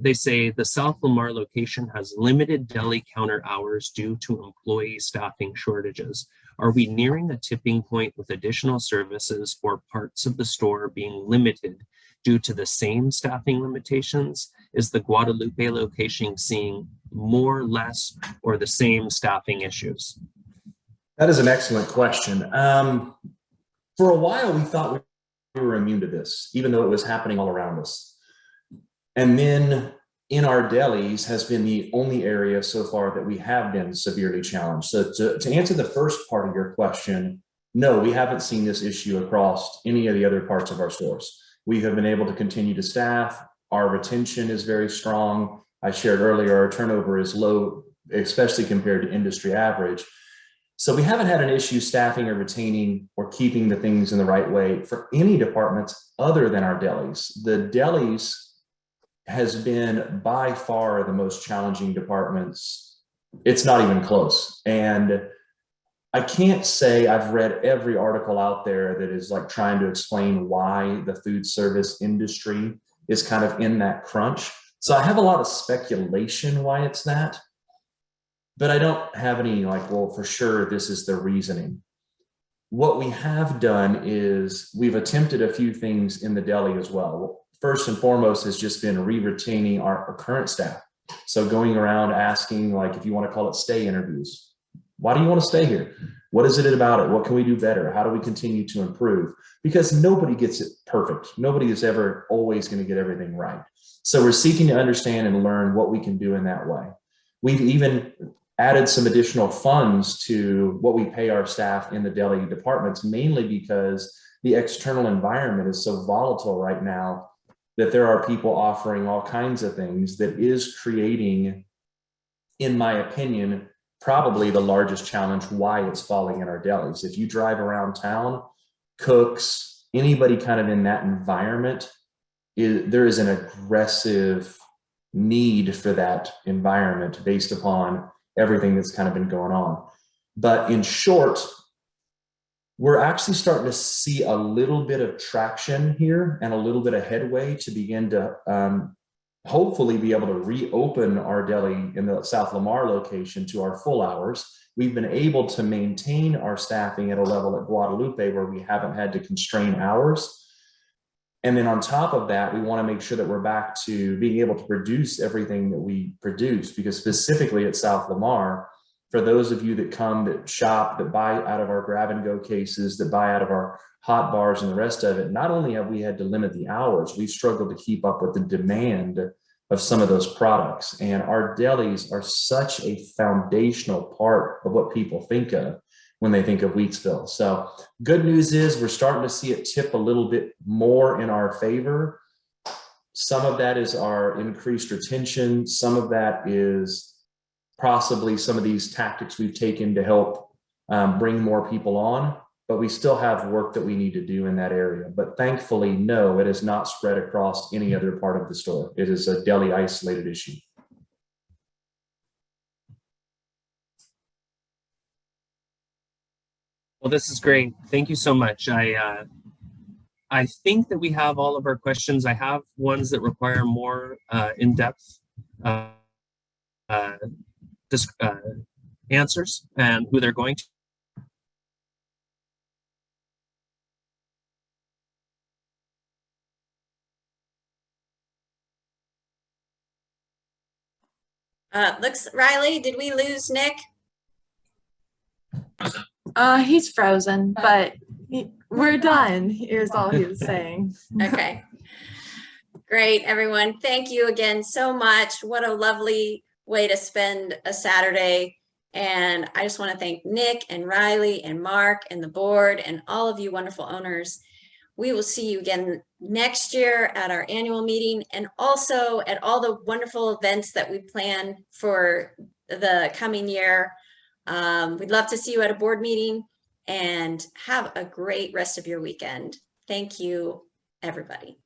they say the South Lamar location has limited deli counter hours due to employee staffing shortages. Are we nearing a tipping point with additional services or parts of the store being limited due to the same staffing limitations? Is the Guadalupe location seeing more, less, or the same staffing issues? That is an excellent question. For a while, we thought we were immune to this, even though it was happening all around us. And then in our delis has been the only area so far that we have been severely challenged. So to answer the first part of your question, no, we haven't seen this issue across any of the other parts of our stores. We have been able to continue to staff. Our retention is very strong. I shared earlier, our turnover is low, especially compared to industry average. So we haven't had an issue staffing or retaining or keeping the things in the right way for any departments other than our delis. The delis has been by far the most challenging departments. It's not even close. And I can't say I've read every article out there that is like trying to explain why the food service industry is kind of in that crunch. So I have a lot of speculation why it's that. but I don't have any like, well, for sure, this is the reasoning. What we have done is we've attempted a few things in the deli as well. First and foremost has just been re-retaining our current staff. So going around asking, like, if you want to call it stay interviews, why do you want to stay here? What is it about it? What can we do better? How do we continue to improve? Because nobody gets it perfect. Nobody is ever always going to get everything right. So we're seeking to understand and learn what we can do in that way. We've even added some additional funds to what we pay our staff in the deli departments, mainly because the external environment is so volatile right now that there are people offering all kinds of things that is creating, in my opinion, probably the largest challenge why it's falling in our delis. If you drive around town, cooks, anybody kind of in that environment, there is an aggressive need for that environment based upon everything that's kind of been going on. But in short, we're actually starting to see a little bit of traction here and a little bit of headway to begin to hopefully be able to reopen our deli in the South Lamar location to our full hours. We've been able to maintain our staffing at a level at Guadalupe where we haven't had to constrain hours. And then on top of that, we want to make sure that we're back to being able to produce everything that we produce, because specifically at South Lamar, for those of you that come, that shop, that buy out of our grab and go cases, that buy out of our hot bars and the rest of it, not only have we had to limit the hours, we've struggled to keep up with the demand of some of those products. And our delis are such a foundational part of what people think of when they think of Wheatsville. So good news is we're starting to see it tip a little bit more in our favor. Some of that is our increased retention. Some of that is possibly some of these tactics we've taken to help bring more people on, but we still have work that we need to do in that area. But thankfully, no, it has not spread across any other part of the store. It is a deli isolated issue. Well, this is great. Thank you so much. I think that we have all of our questions. I have ones that require more in-depth answers and who they're going to. Looks, Riley, did we lose Nick? He's frozen, but we're done. Here's all he was saying. Okay. Great, everyone. Thank you again so much. What a lovely way to spend a Saturday. And I just want to thank Nick and Riley and Mark and the board and all of you wonderful owners. We will see you again next year at our annual meeting and also at all the wonderful events that we plan for the coming year. We'd love to see you at a board meeting, and have a great rest of your weekend. Thank you, everybody.